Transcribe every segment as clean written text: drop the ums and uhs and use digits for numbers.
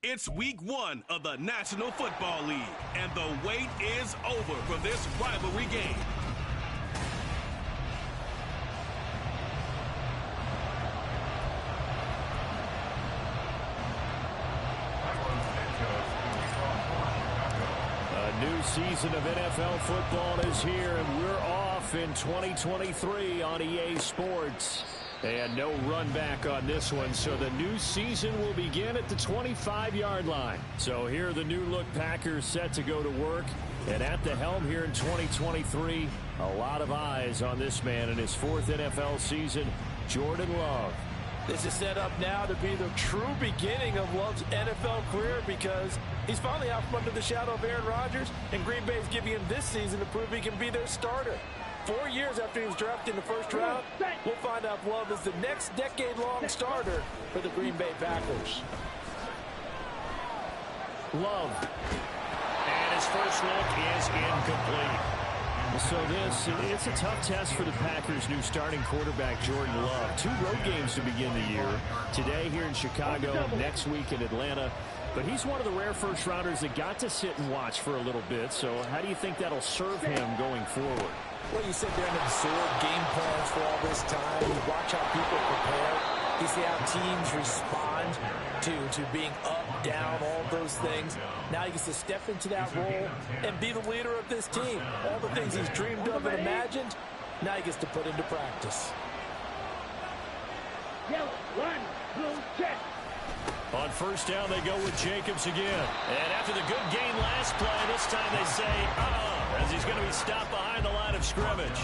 It's week 1 of the National Football League, and the wait is over for this rivalry game. A new season of NFL football is here, and we're off in 2023 on EA Sports. And no run back on this one, so the new season will begin at the 25-yard line. So here are the new-look Packers set to go to work. And at the helm here in 2023, a lot of eyes on this man in his 4th NFL season, Jordan Love. This is set up now to be the true beginning of Love's NFL career because he's finally out from under the shadow of Aaron Rodgers, and Green Bay is giving him this season to prove he can be their starter. 4 years after he was drafted in the first round, we'll find out if Love is the next decade-long starter for the Green Bay Packers. Love. And his first look is incomplete. So it's a tough test for the Packers' new starting quarterback, Jordan Love. 2 road games to begin the year. Today here in Chicago, next week in Atlanta. But he's one of the rare first-rounders that got to sit and watch for a little bit. So how do you think that'll serve him going forward? Well, you sit there and absorb game plans for all this time. You watch how people prepare. You see how teams respond to being up, down, all those things. Now he gets to step into that role and be the leader of this team. All the things he's dreamed of and imagined, now he gets to put into practice. Yellow, 1, blue, check. On first down, they go with Jacobs again. And after the good gain last play, this time they say, as he's going to be stopped behind the line of scrimmage.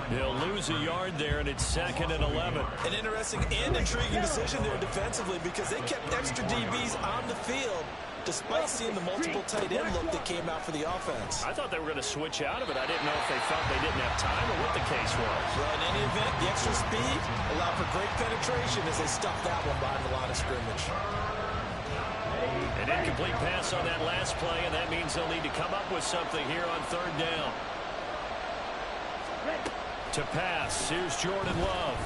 He'll lose a yard there, and it's 2nd and 11. An interesting and intriguing decision there defensively because they kept extra DBs on the field despite seeing the multiple tight end look that came out for the offense. I thought they were going to switch out of it. I didn't know if they felt they didn't have time or what the case was. Well, in any event, the extra speed allowed for great penetration as they stuffed that one behind the line of scrimmage. An incomplete pass on that last play, and that means they'll need to come up with something here on 3rd down. To pass, here's Jordan Love.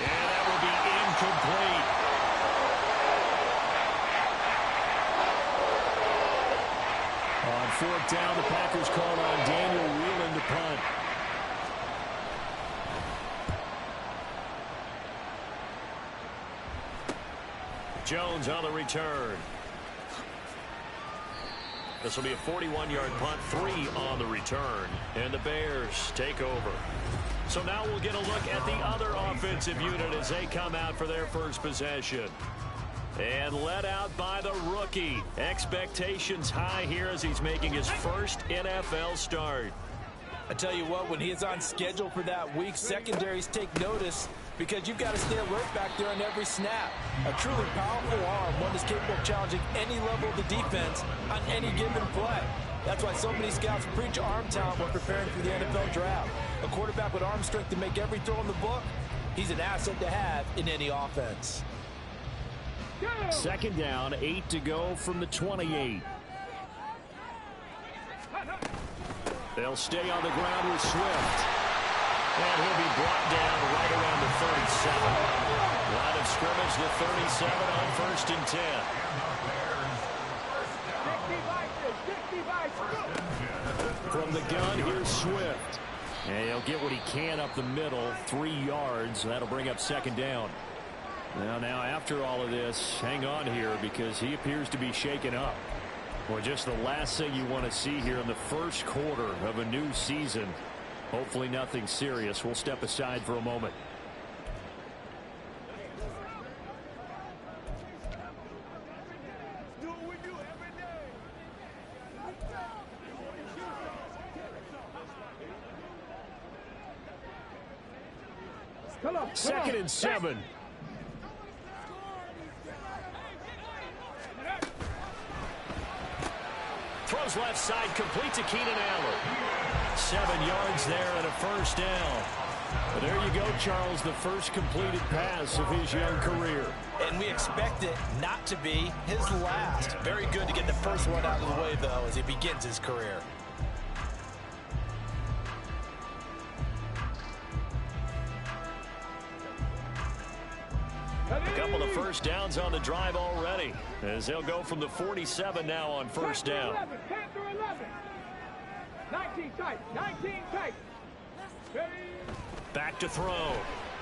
And that will be incomplete. On 4th down, the Packers call on Daniel Whelan to punt. Jones on the return. This will be a 41-yard punt, 3 on the return, and the Bears take over. So now we'll get a look at the other offensive unit as they come out for their first possession. And led out by the rookie. Expectations high here as he's making his first NFL start. I tell you what, when he is on schedule for that week, secondaries take notice because you've got to stay alert back there on every snap. A truly powerful arm, one that's capable of challenging any level of the defense on any given play. That's why so many scouts preach arm talent when preparing for the NFL draft. A quarterback with arm strength to make every throw in the book, he's an asset to have in any offense. 2nd down, 8 to go from the 28. They'll stay on the ground with Swift. And he'll be brought down right around the 37. Line of scrimmage, the 37 on 1st and 10. From the gun, here's Swift. And he'll get what he can up the middle, 3 yards. That'll bring up 2nd down. Now, after all of this, hang on here because he appears to be shaken up. Well, just the last thing you want to see here in the first quarter of a new season. Hopefully nothing serious. We'll step aside for a moment. Second and 7. Throws left side, complete to Keenan Allen. 7 yards there and a first down. But there you go, Charles, the first completed pass of his young career. And we expect it not to be his last. Very good to get the first one out of the way, though, as he begins his career. A couple of first downs on the drive already, as they'll go from the 47 now on first down. 10 through 11. 19 tight. 19 tight. Back to throw.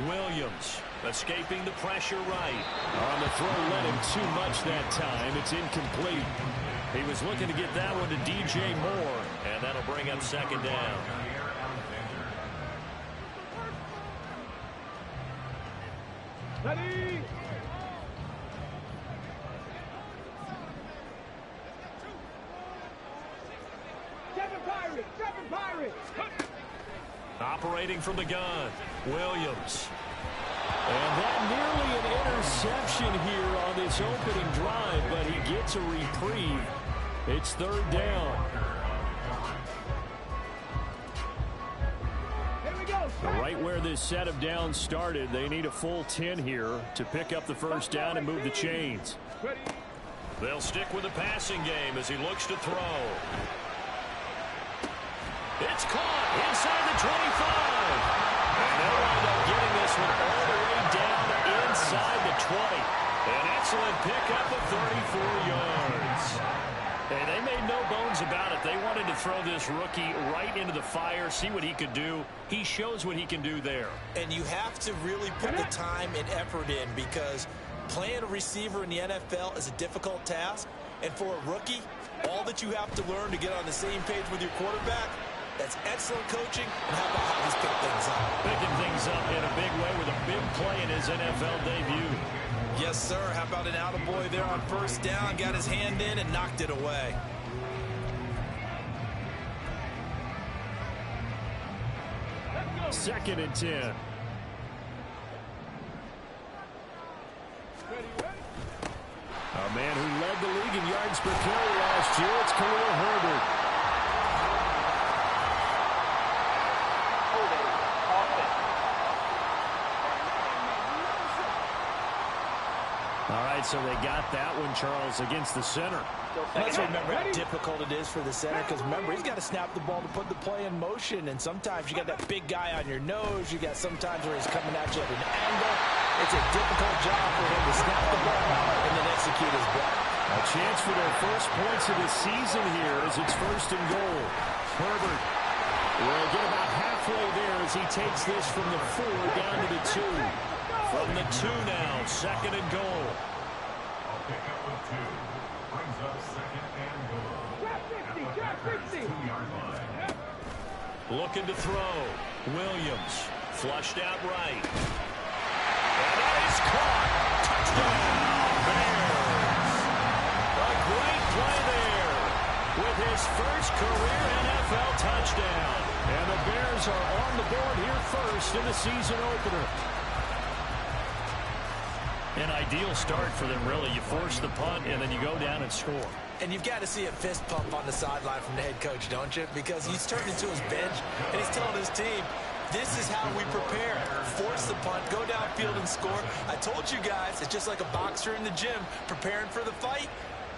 Williams escaping the pressure right. On the throw, led him too much that time. It's incomplete. He was looking to get that one to DJ Moore, and that'll bring up second down. Ready. Seven Pirates. Operating from the gun, Williams. And that nearly an interception here on this opening drive, but he gets a reprieve. It's third down. Here we go. Right where this set of downs started, they need a full 10 here to pick up the first down and move the chains. Ready. They'll stick with the passing game as he looks to throw. It's caught inside the 25. And they'll wind up getting this one all the way down inside the 20. An excellent pickup of 34 yards. And they made no bones about it. They wanted to throw this rookie right into the fire, see what he could do. He shows what he can do there. And you have to really put the time and effort in, because playing a receiver in the NFL is a difficult task. And for a rookie, all that you have to learn to get on the same page with your quarterback, that's excellent coaching. And how about how he's picked things up? Picking things up in a big way with a big play in his NFL debut. Yes, sir. How about an attaboy there on first down? Got his hand in and knocked it away. Second and 10. A man who led the league in yards per carry last year, it's Khalil Herbert. All right, so they got that one, Charles, against the center. Let's remember how difficult it is for the center, because remember, he's got to snap the ball to put the play in motion, and sometimes you got that big guy on your nose. You got sometimes where he's coming at you at an angle. It's a difficult job for him to snap the ball and then execute his block. A chance for their first points of the season here as it's first and goal. Herbert will get about halfway there as he takes this from the 4 down to the 2. From the 2 now, second and goal. A pickup of 2 brings up second and goal. Drop 50. 2-yard line. Looking to throw. Williams flushed out right. And that is caught. Touchdown, Bears. A great play there with his first career NFL touchdown. And the Bears are on the board here first in the season opener. An ideal start for them, really. You force the punt, and then you go down and score. And you've got to see a fist pump on the sideline from the head coach, don't you? Because he's turned into his bench, and he's telling his team, this is how we prepare. Force the punt, go downfield and score. I told you guys, it's just like a boxer in the gym preparing for the fight.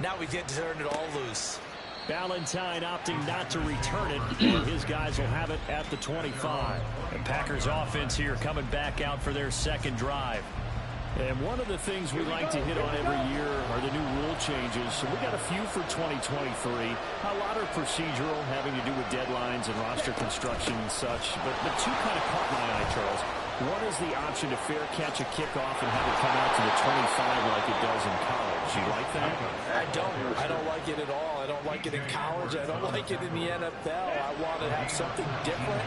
Now we get to turn it all loose. Valentine opting not to return it, and his guys will have it at the 25. The Packers offense here coming back out for their second drive. And one of the things we like to hit on every year are the new rule changes. So we got a few for 2023. A lot are procedural, having to do with deadlines and roster construction and such. But the two kind of caught my eye, Charles. One is the option to fair catch a kickoff and have it come out to the 25 like it does in college. You like that? I don't like it at all. I don't like it in college. I don't like it in the NFL. I want to have something different.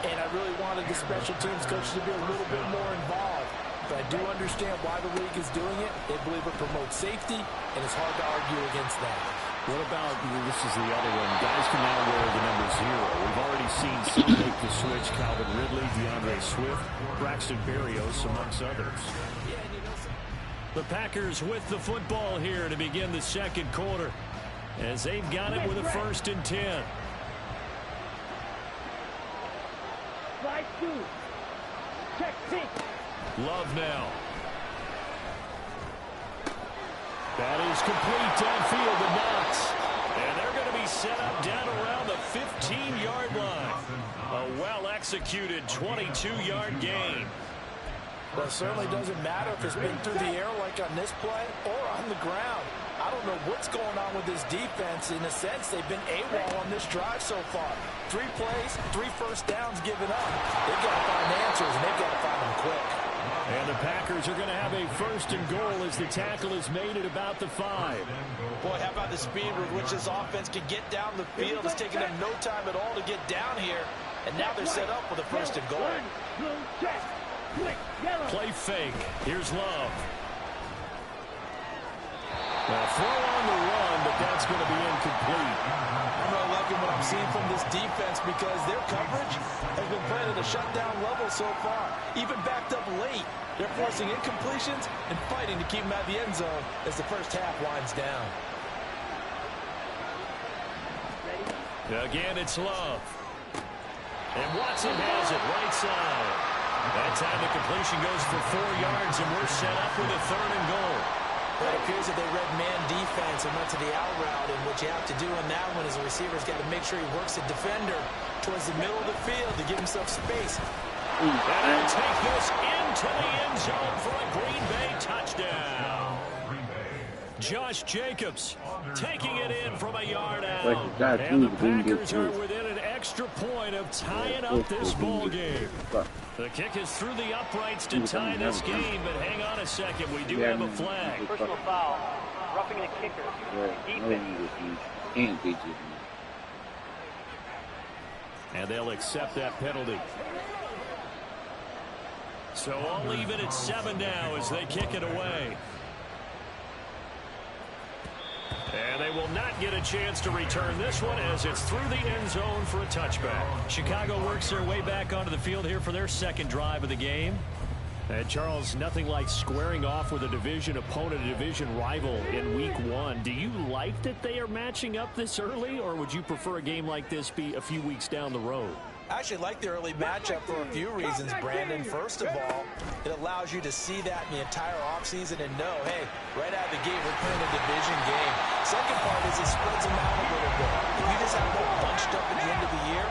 And I really wanted the special teams coach to be a little bit more involved. But I do understand why the league is doing it. They believe it promotes safety, and it's hard to argue against that. What about, this is the other one, guys can now wear the number 0. We've already seen some make the switch. Calvin Ridley, DeAndre Swift, Braxton Berrios, amongst others. The Packers with the football here to begin the second quarter, as they've got it with a first and 10. Slide 2. Check pink. Love now. That is complete downfield to Knox. And they're going to be set up down around the 15-yard line. A well-executed 22-yard gain. Well, it certainly doesn't matter if it's been through the air like on this play or on the ground. I don't know what's going on with this defense. In a sense, they've been AWOL on this drive so far. 3 plays, 3 first downs given up. They've got to find answers, and they've got to find them quick. And the Packers are going to have a 1st and goal as the tackle is made at about the 5. Boy, how about the speed with which this offense can get down the field? It's taken them no time at all to get down here. And now they're set up with a 1st and goal. Play fake. Here's Love. Now throw on the run, but that's going to be incomplete. I'm not liking what I'm seeing from this defense because their coverage has been playing at a shutdown level so far. Even backed up late, they're forcing incompletions and fighting to keep them out of the end zone as the first half winds down. Again, it's Love. And Watson has it right side. That time the completion goes for 4 yards, and we're set up with a 3rd and goal. It appears that they read man defense and went to the out route, and what you have to do on that one is the receiver's got to make sure he works the defender towards the middle of the field to give himself space. And they'll take this into the end zone for a Green Bay touchdown. Josh Jacobs taking it in from a yard out. And the Packers are within an extra point of tying up this ball game. The kick is through the uprights to tie this game, but hang on a second. We do have a flag. Personal foul. Roughing the kicker. And they'll accept that penalty. So I'll leave it at 7 now as they kick it away. And they will not get a chance to return this one as it's through the end zone for a touchback. Chicago works their way back onto the field here for their 2nd drive of the game. And Charles, nothing like squaring off with a division opponent, a division rival in week 1. Do you like that they are matching up this early, or would you prefer a game like this be a few weeks down the road? I actually like the early matchup for a few reasons, Brandon. First of all, it allows you to see that in the entire offseason and know, hey, right out of the gate, we're playing a division game. Second part is it spreads them out a little bit. If you just have them all bunched up at the end of the year,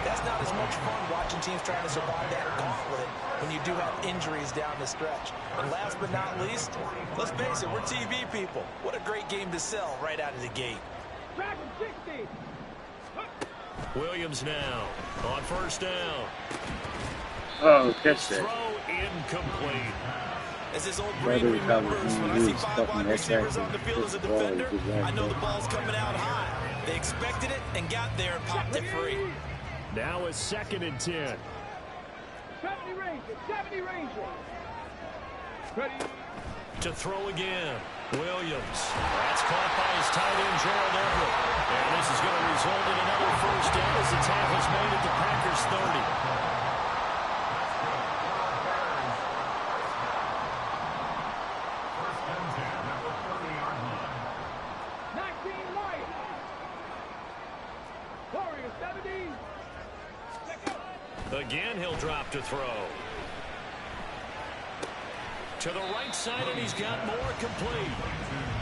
that's not as much fun watching teams trying to survive that gauntlet when you do have injuries down the stretch. And last but not least, let's face it, we're TV people. What a great game to sell right out of the gate. Track 60. Williams now on 1st down. Oh, catch that. Throw incomplete. As his old brain remembers, when I see 5 wide receivers on the field as a defender, I know the ball's coming out high. They expected it and got there and popped it free. Now a 2nd and 10. 70 Rangers. 70 Rangers. Ready. To throw again. Williams. That's caught by his tight end, Gerald Everett. And this is going to result in another 1st down as the tackle's made at the Packers 30. Again, he'll drop to throw. To the right side, and he's got more complete.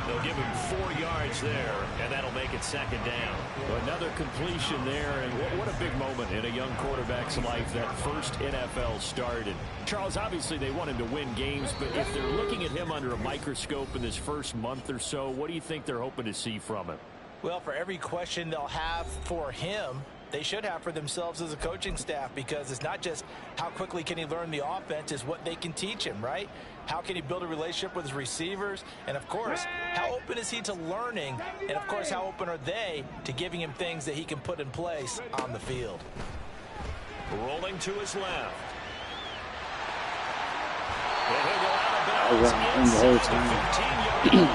They'll give him 4 yards there, and that'll make it 2nd down. Another completion there, and what a big moment in a young quarterback's life, that first NFL start. And Charles, obviously they want him to win games, but if they're looking at him under a microscope in this first month or so, what do you think they're hoping to see from him? Well, for every question they'll have for him, they should have for themselves as a coaching staff, because it's not just how quickly can he learn the offense, it's what they can teach him, right? How can he build a relationship with his receivers? And, of course, how open is he to learning? And, of course, how open are they to giving him things that he can put in place on the field? Rolling to his left. And he'll go out of bounds inside the 15-yard line.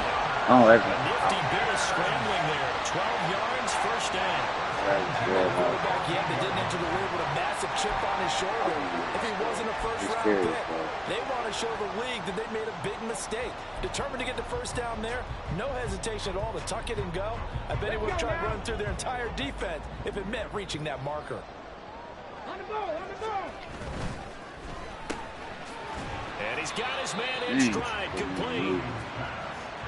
Oh, a nifty bit of scrambling there. 12 yards, 1st down. Quarterback yet that didn't enter the league with a massive chip on his shoulder. If he wasn't a first-round pick, they want to show the league that they made a big mistake. Determined to get the 1st down there, no hesitation at all to tuck it and go. I bet he would have tried running through their entire defense if it meant reaching that marker. On the ball, on the ball. And he's got his man in stride, complete.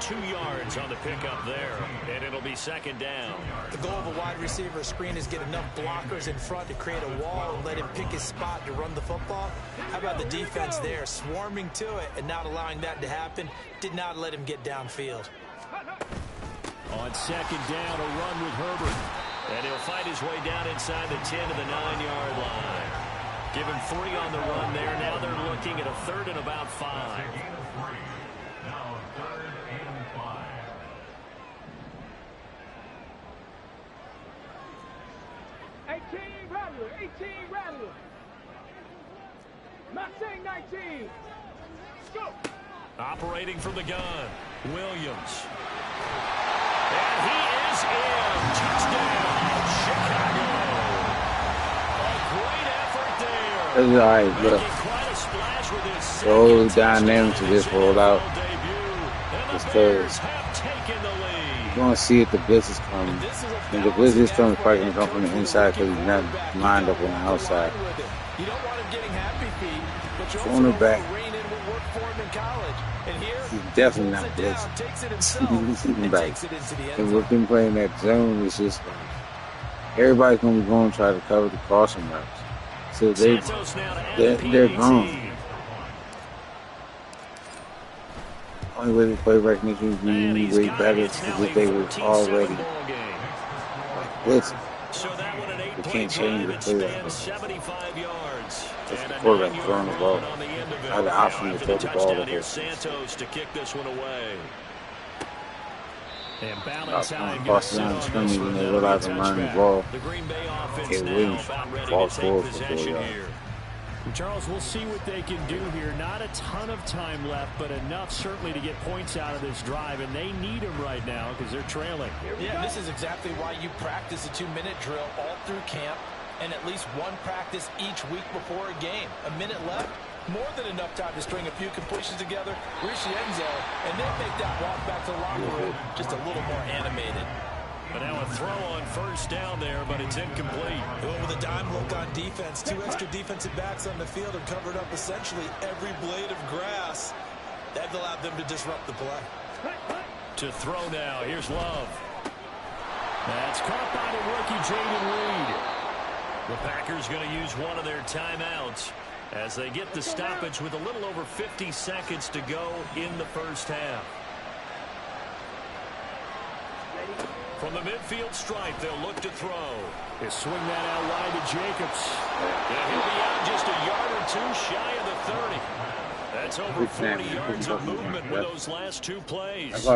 2 yards on the pickup there, and it'll be second down. The goal of a wide receiver screen is get enough blockers in front to create a wall and let him pick his spot to run the football. How about the defense there, swarming to it and not allowing that to happen? Did not let him get downfield. On second down, a run with Herbert. And he'll fight his way down inside the 10 to the 9-yard line. Give him 3 on the run there. Now they're looking at a 3rd and about 5. Now 3rd and 5. Rattler, 18 Rattler. Not saying 19. Go. Operating from the gun, Williams. And he is in. Touchdown, Chicago. A great effort there. That's all right, look. So dynamic to this rollout. Because you're going to see if the blitz is coming. And the blitz is coming, probably going to come from the inside because he's not lined up on the outside. You don't want him getting happy feet, but you on the back. He's definitely not blitzing. He's back. And with them playing that zone, it's just like everybody's going to be going to try to cover the crossing routes. So they're gone. Only way to play recognition would be way better because they were already blitzing. They can't change the play that way. If the quarterback throwing the ball, I had the option to throw the ball to him. Santos to kick this one away. And balance cross down the screen when they realize I'm running the ball. Okay, Williams falls forward for 4 yards. Charles, we'll see what they can do here. Not a ton of time left, but enough certainly to get points out of this drive, and they need them right now because they're trailing. Yeah, this is exactly why you practice a 2-minute drill all through camp and at least one practice each week before a game. A minute left, more than enough time to string a few completions together, reach the end zone, and then make that walk back to the locker room just a little more animated. But now a throw on first down there, but it's incomplete. Going with a dime look on defense. 2 extra defensive backs on the field have covered up essentially every blade of grass. That allowed them to disrupt the play. To throw now, here's Love. That's caught by the rookie Jayden Reed. The Packers going to use one of their timeouts as they get the stoppage with a little over 50 seconds to go in the first half. From the midfield stripe, they'll look to throw. They swing that out wide to Jacobs. And he'll be out just a yard or 2 shy of the 30. That's over 40 yards of movement with those last 2 plays.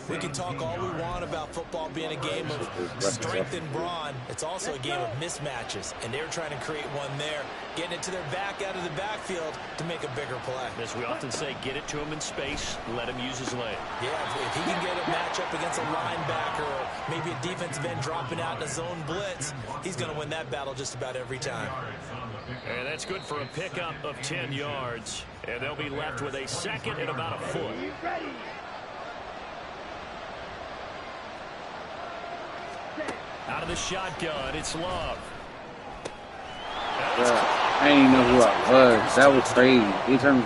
We can talk all we want about football being a game of strength and brawn. It's also a game of mismatches, and they're trying to create one there, getting it to their back out of the backfield to make a bigger play. As we often say, get it to him in space, let him use his leg. Yeah, if he can get a matchup against a linebacker or maybe a defensive end dropping out in a zone blitz, he's going to win that battle just about every time. And that's good for a pickup of 10 yards. And they'll be left with a second and about a foot. Out of the shotgun, it's Love. I didn't know who I was. That was crazy. He turned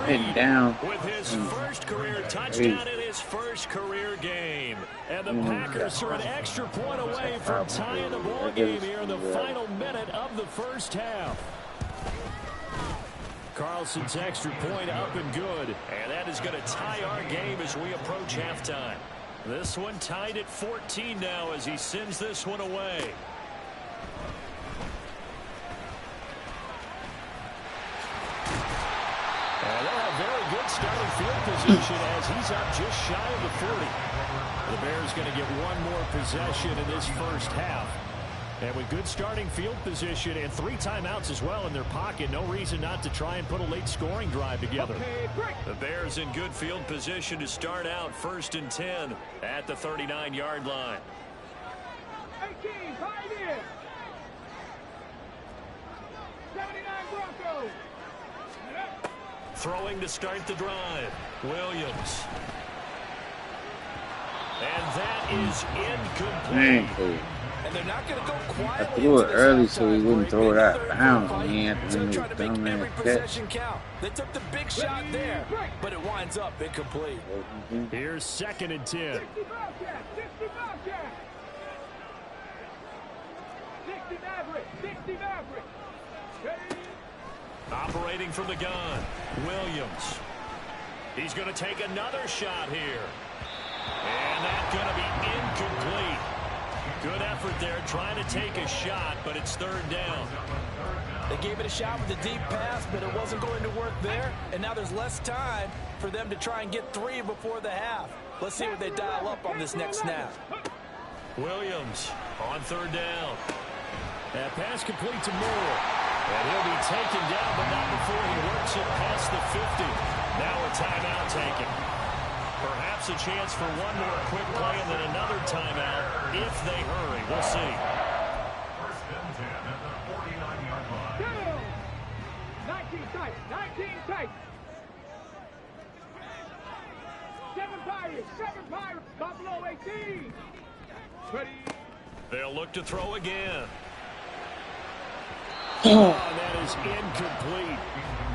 me down. With his first career touchdown in his first career game. And the Packers are an extra point away from tying the ball game here in the final minute of the first half. Carlson's extra point up and good. And that is going to tie our game as we approach halftime. This one tied at 14 now as he sends this one away. And they'll have very good starting field position as he's up just shy of the 40. The Bears going to get one more possession in this first half. And with good starting field position and 3 timeouts as well in their pocket, no reason not to try and put a late scoring drive together. The Bears in good field position to start out 1st and 10 at the 39-yard line. 18, Pioneer. 79 Broncos. Throwing to start the drive, Williams. And that is incomplete. And they're not going to go I quietly. threw it early so he halftime wouldn't break. throw it They know out they're in bounds for a when he fight, had so to they're do trying to make every dumbass catch. possession count. They took the big shot there, but it winds up incomplete. Here's 2nd and 10. 60 Bobcat, 60 Bobcat. 60 Maverick, 60 Maverick. Ready? Operating from the gun, Williams. He's going to take another shot here. And that's going to be incomplete. Good effort there trying to take a shot, but it's 3rd down. They gave it a shot with a deep pass, but it wasn't going to work there. And now there's less time for them to try and get 3 before the half. Let's see what they dial up on this next snap. Williams on 3rd down. That pass complete to Moore. And he'll be taken down, but not before he works it past the 50. Now a timeout taken. Perhaps a chance for one more quick play and then another timeout if they hurry. We'll see. 1st and 10 at the 49-yard line. 19 tight, 19 tight. 7 Pirates, 7 Pirates. Buffalo 18. Ready? They'll look to throw again. Oh, that is incomplete.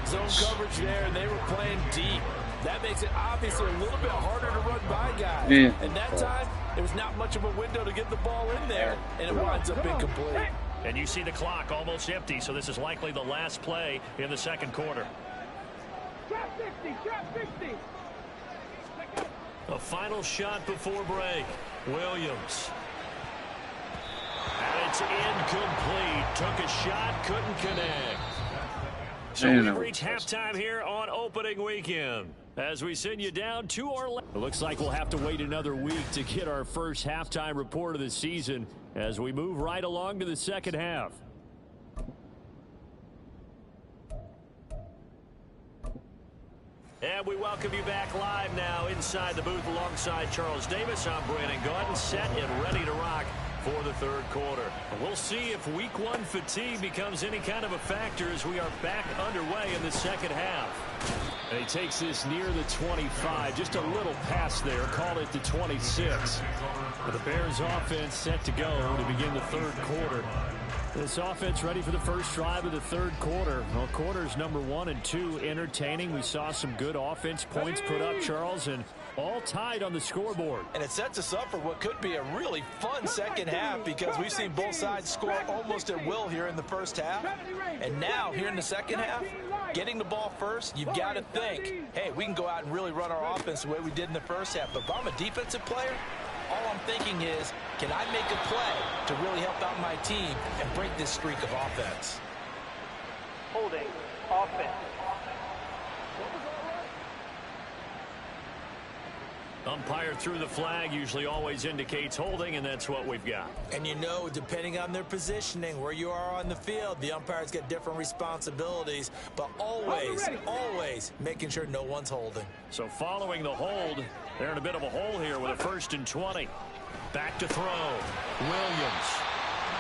Zone coverage there, and they were playing deep. That makes it obviously a little bit harder to run by guys. Yeah. And that time, there was not much of a window to get the ball in there, and it winds up incomplete. And you see the clock almost empty, so this is likely the last play in the 2nd quarter. Trap 60, trap 60. A final shot before break. Williams. And it's incomplete. Took a shot, couldn't connect. So we've reached halftime here on opening weekend. As we send you down to our... It looks like we'll have to wait another week to get our first halftime report of the season as we move right along to the 2nd half. And we welcome you back live now inside the booth alongside Charles Davis. I'm Brandon Gaudin, set and ready to rock for the 3rd quarter. We'll see if week 1 fatigue becomes any kind of a factor as we are back underway in the 2nd half. And he takes this near the 25, just a little past there, call it the 26. But the Bears offense set to go to begin the 3rd quarter. This offense ready for the first drive of the 3rd quarter. Well, quarters number 1 and 2 entertaining. We saw some good offense points put up, Charles, and all tied on the scoreboard. And it sets us up for what could be a really fun 2nd half because we've seen both sides score almost at will here in the 1st half. And now, here in the 2nd half, getting the ball first, you've got to think, hey, we can go out and really run our offense the way we did in the 1st half. But if I'm a defensive player, all I'm thinking is, can I make a play to really help out my team and break this streak of offense? Holding. Offense. Umpire threw the flag, usually always indicates holding, and that's what we've got. And you know, depending on their positioning, where you are on the field, the umpires get different responsibilities, but always making sure no one's holding. So following the hold, they're in a bit of a hole here with a 1st and 20. Back to throw. Williams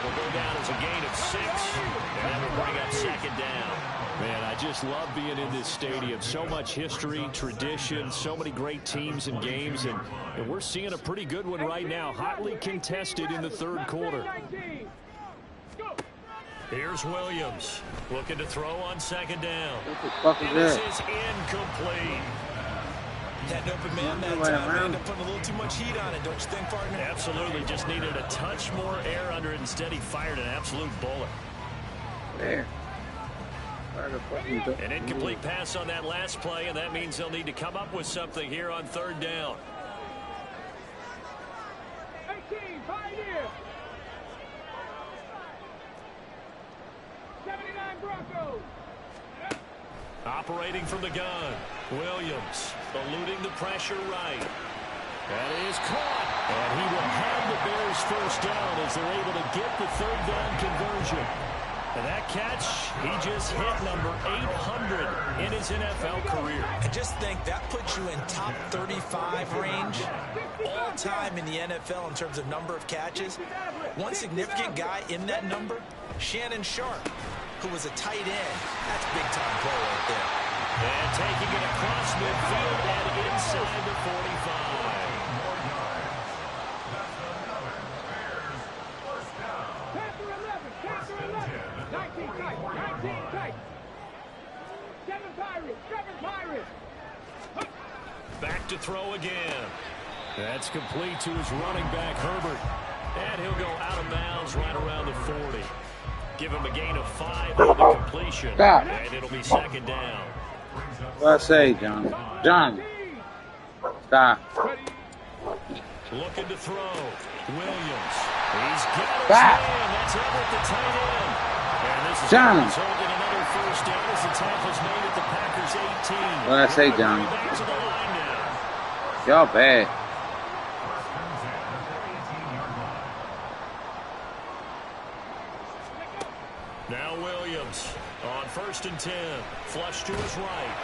will go down as a gain of 6, and that will bring up 2nd down. Man, I just love being in this stadium. So much history, tradition, so many great teams and games, and we're seeing a pretty good one right now, hotly contested in the 3rd quarter. Here's Williams looking to throw on 2nd down. And this is incomplete. Had an open man that time. They ended up putting a little too much heat on it, don't you think, partner? Absolutely. Just needed a touch more air under it. Instead, he fired an absolute bullet. There. An incomplete pass on that last play, and that means they'll need to come up with something here on 3rd down. 18, Pioneer. 79 Broncos. Operating from the gun, Williams eluding the pressure right. That is caught, and he will have the Bears first down as they're able to get the 3rd down conversion. And that catch, he just hit number 800 in his NFL career. I just think that puts you in top 35 range all time in the NFL in terms of number of catches. One significant guy in that number, Shannon Sharpe, who was a tight end. That's big-time play right there. And taking it across midfield and inside the 45. to throw again. That's complete to his running back, Herbert. And he'll go out of bounds right around the 40. Give him a gain of 5 on the completion. Stop. And it'll be second down. What I say, John? John. Stop. Looking to throw. Williams. He's got his Stop. man. That's Everett, the tight end. And this is John. holding another first down as the tackle's made at the Packers 18. What I say, John? Back to the line now. Y'all bad. Now Williams on 1st and 10. Flush to his right.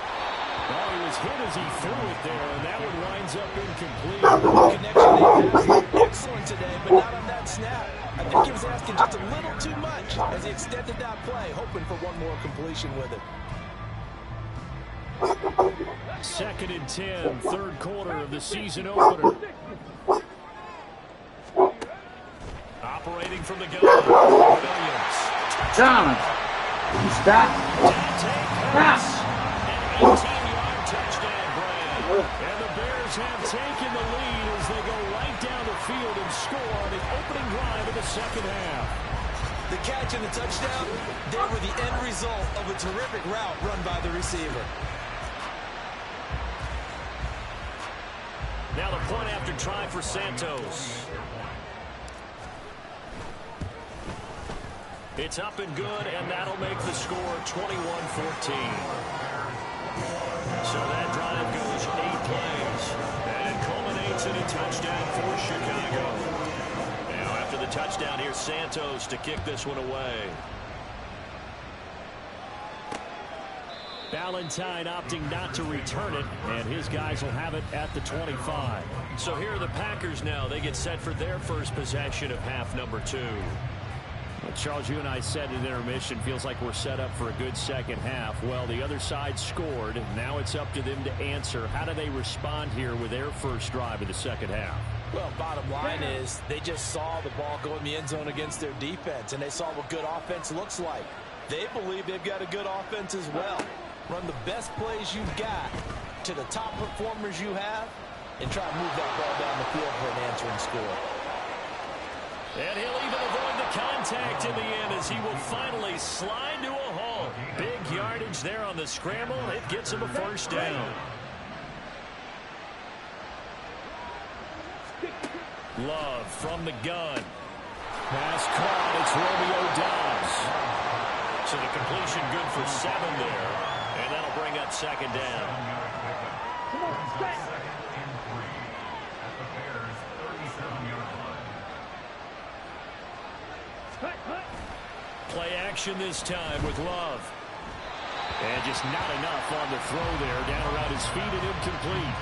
Oh, he was hit as he threw it there, and that one winds up incomplete. Connection they passed excellent today, but not on that snap. I think he was asking just a little too much as he extended that play, hoping for one more completion with it. 2nd and 10, 3rd quarter of the season opener. Operating from the gun, Williams. John. Stop. Stop. An 18-yard touchdown, Brad. And the Bears have taken the lead as they go right down the field and score on the opening drive of the second half. The catch and the touchdown, they were the end result of a terrific route run by the receiver. Now the point after try for Santos. It's up and good, and that'll make the score 21-14. So that drive goes 8 plays, and it culminates in a touchdown for Chicago. Now after the touchdown, here's Santos to kick this one away. Valentine opting not to return it, and his guys will have it at the 25. So here are the Packers now. They get set for their first possession of half number 2. Well, Charles, you and I said in intermission, feels like we're set up for a good second half. Well, the other side scored. Now it's up to them to answer. How do they respond here with their first drive of the second half? Well, bottom line is they just saw the ball go in the end zone against their defense, and they saw what good offense looks like. They believe they've got a good offense as well. Run the best plays you've got to the top performers you have and try to move that ball down the field for an answering score. And he'll even avoid the contact in the end as he will finally slide to a hole. Big yardage there on the scramble. It gets him a first down. Love from the gun. Pass caught. It's Romeo Doubs. So the completion good for 7 there. And that'll bring up second down. Play action this time with Love. And just not enough on the throw there. Down around his feet and incomplete.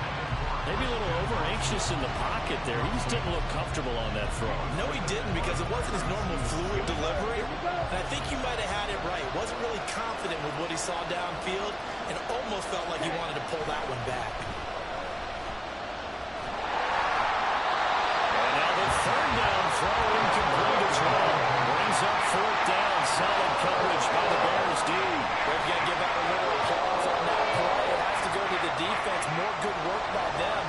Maybe a little over-anxious in the pocket there. He just didn't look comfortable on that throw. No, he didn't, because it wasn't his normal fluid delivery. And I think you might have had it right. Wasn't really confident with what he saw downfield and almost felt like he wanted to pull that one back. And now the third down throw incomplete as well. Brings up 4th down. Solid coverage by the Bears D. We're going to give out a little applause on that play. It has to go to the defense. More good work by them.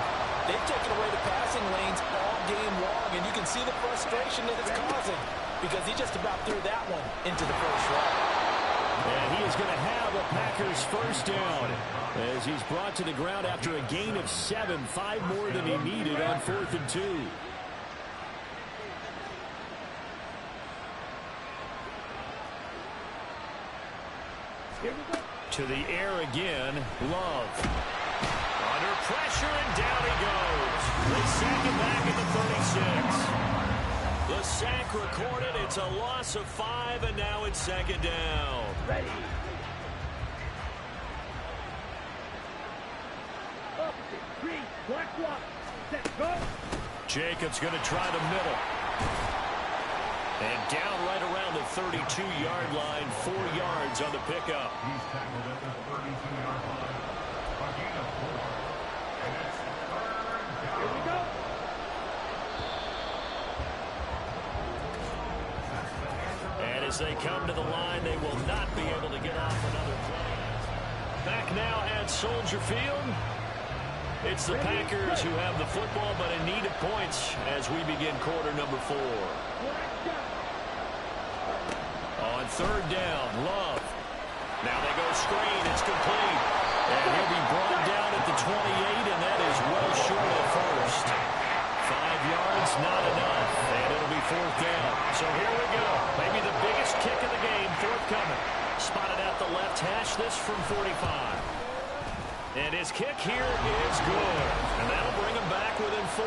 They've taken away the passing lanes all game long, and you can see the frustration that it's causing because he just about threw that one into the first row. And he is going to have a Packers first down as he's brought to the ground after a gain of 7, 5 more than he needed on 4th and 2. To the air again, Love. Under pressure, and down he goes. They sack him back at the 36. The sack recorded. It's a loss of 5, and now it's second down. Ready. Up, 3, black one. Set, go. Jacobs going to try the middle. And down right around the 32-yard line, 4 yards on the pickup. He's tackled at the 32-yard line. A gain of 4. And it's 3rd down. Here we go. And as they come to the line, they will not be able to get off another play. Back now at Soldier Field. It's the Packers who have the football, but in need of points as we begin quarter number 4. On third down, Love. Now they go screen. It's complete. And he'll be brought down at the 28, and that is well short of first. 5 yards, not enough. And it'll be fourth down. So here we go. Maybe the biggest kick of the game forthcoming. Spotted at the left hash, this from 45. And his kick here is good. And that'll bring him back within 4.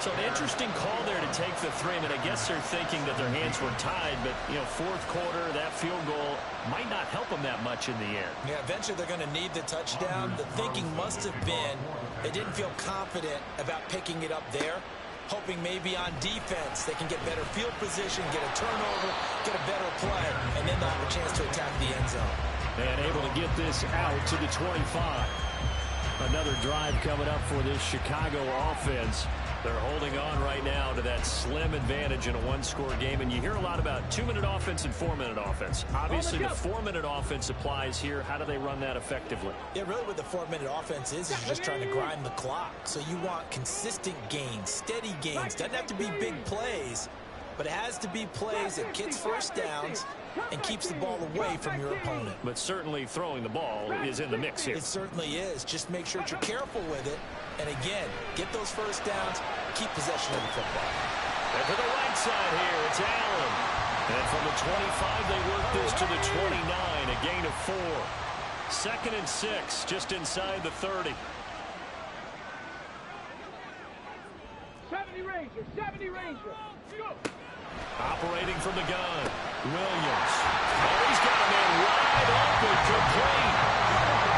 So an interesting call there to take the 3. I mean, I guess they're thinking that their hands were tied, but, you know, fourth quarter, that field goal might not help them that much in the end. Yeah, eventually they're going to need the touchdown. The thinking must have been they didn't feel confident about picking it up there, hoping maybe on defense they can get better field position, get a turnover, get a better play, and then they'll have a chance to attack the end zone. And able to get this out to the 25. Another drive coming up for this Chicago offense. They're holding on right now to that slim advantage in a one-score game. And you hear a lot about 2-minute offense and 4-minute offense. Obviously, the 4-minute offense applies here. How do they run that effectively? Yeah, really what the 4-minute offense is you're just trying to grind the clock. So you want consistent gains, steady gains. Doesn't have to be big plays, but it has to be plays that gets first downs and keeps the ball away from your opponent. But certainly throwing the ball is in the mix here. It certainly is. Just make sure that you're careful with it. And again, get those first downs, keep possession of the football. And to the right side here, it's Allen. And from the 25, they work this to the 29, a gain of 4. 2nd and 6, just inside the 30. 70 Ranger, 70 Ranger. Go. Operating from the gun, Williams. Oh, he's got a man wide open, complete.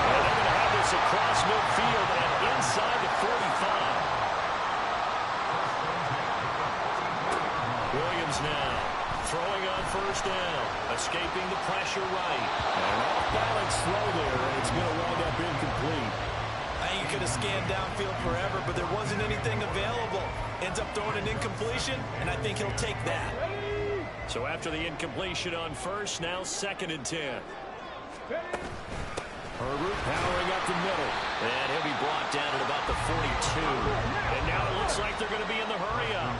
And they're going to have this across midfield and inside the 45. Williams now throwing on first down, escaping the pressure right. And off-balance throw there, and it's going to wind up incomplete. I think you could have scanned downfield forever, but there wasn't anything available. Ends up throwing an incompletion, and I think he'll take that. So after the incompletion on first, now 2nd and 10. Herbert powering up the middle. And he'll be brought down at about the 42. And now it looks like they're going to be in the hurry-up.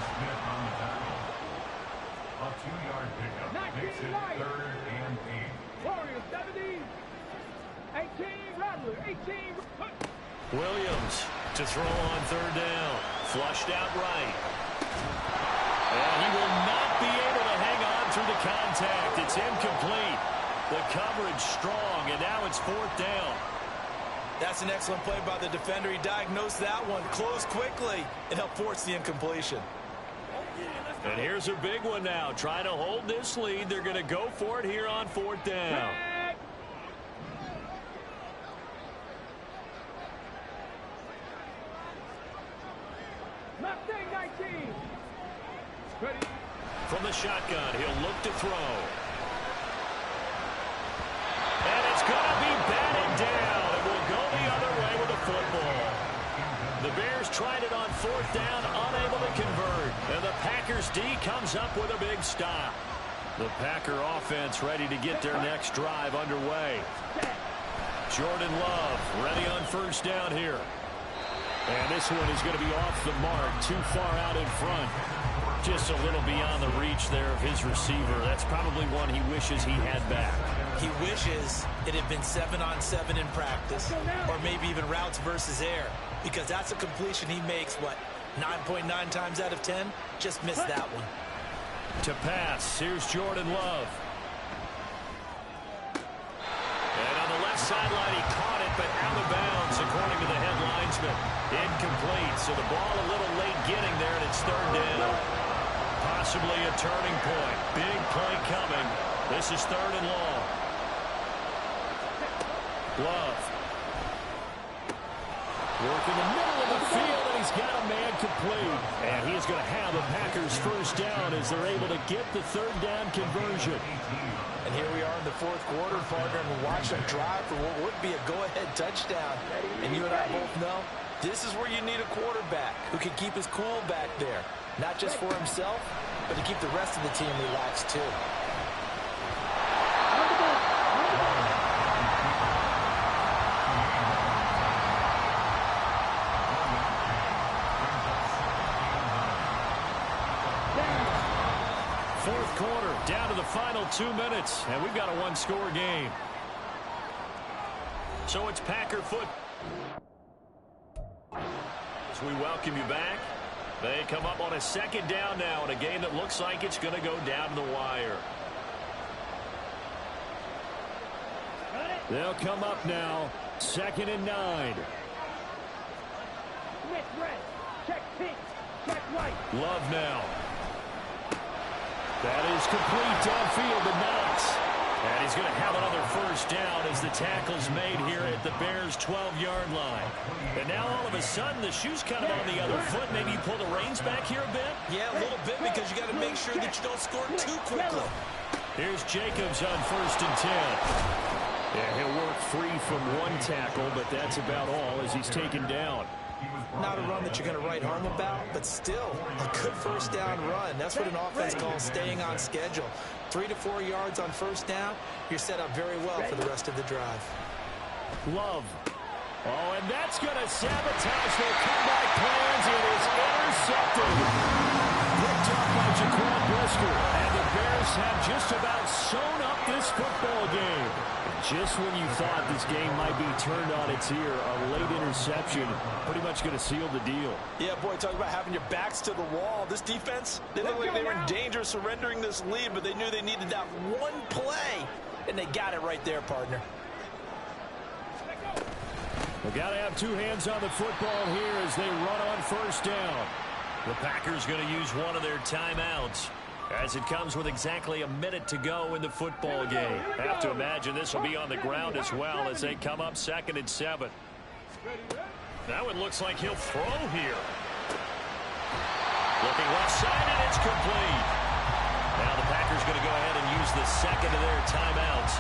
A 2-yard pickup makes it 3rd and 8. Warriors 70. 18 Rattler, 18. Williams to throw on third down. Flushed out right. And he will not be able to hang on through the contact. It's incomplete. The coverage strong, and now it's 4th down. That's an excellent play by the defender. He diagnosed that one, closed quickly, and helped force the incompletion. And here's a big one now. Trying to hold this lead. They're going to go for it here on 4th down. Mustang 19. Ready. From the shotgun, he'll look to throw. And it's going to be batted down. It will go the other way with the football. The Bears tried it on 4th down, unable to convert. And the Packers D comes up with a big stop. The Packer offense ready to get their next drive underway. Jordan Love ready on first down here. And this one is going to be off the mark, too far out in front. Just a little beyond the reach there of his receiver. That's probably one he wishes he had back. He wishes it had been 7-on-7 in practice, or maybe even routes versus air, because that's a completion he makes, what, 9.9 times out of 10? Just missed that one. To pass, here's Jordan Love. And on the left sideline, he caught it, but out of bounds, according to the head linesman. Incomplete, so the ball a little late getting there, and it's 3rd down. Possibly a turning point. Big play coming. This is 3rd and long. Love. Working the middle of the field, and he's got a man complete. And he is going to have the Packers first down as they're able to get the 3rd down conversion. And here we are in the 4th quarter, partner, and we're watching a drive for what would be a go-ahead touchdown. And you and I both know this is where you need a quarterback who can keep his cool back there. Not just for himself, but to keep the rest of the team relaxed too. fourth quarter, down to the final 2 minutes, and we've got a one-score game. So it's Packer foot. As we welcome you back, they come up on a second down now in a game that looks like it's going to go down to the wire. They'll come up now, 2nd and 9. Smith red. Check pink. Check white. Love now. That is complete downfield to Knox. And he's going to have another first down as the tackle's made here at the Bears' 12-yard line. And now all of a sudden the shoe's kind of on the other foot. Maybe you pull the reins back here a bit? Yeah, a little bit because you got to make sure that you don't score too quickly. Here's Jacobs on 1st and 10. Yeah, he'll work free from one tackle, but that's about all as he's taken down. Not a run that you're going to write home about, but still a good first down run. That's what an offense calls staying on schedule. 3 to 4 yards on first down, you're set up very well for the rest of the drive. Love. Oh, and that's going to sabotage their comeback plans. It is intercepted. Picked up by Jaquan Brisker. And the Bears have just about sewn up this football game. Just when you thought this game might be turned on its ear, a late interception pretty much going to seal the deal. Yeah, boy, talk about having your backs to the wall. This defense, they looked like they were in danger of surrendering this lead, but they knew they needed that one play, and they got it right there, partner. We've got to have two hands on the football here as they run on first down. The Packers going to use one of their timeouts as it comes with exactly a minute to go in the football game. I have to imagine this will be on the ground as well as they come up 2nd and 7. Now it looks like he'll throw here. Looking left side, and it's complete. Now the Packers going to go ahead and use the second of their timeouts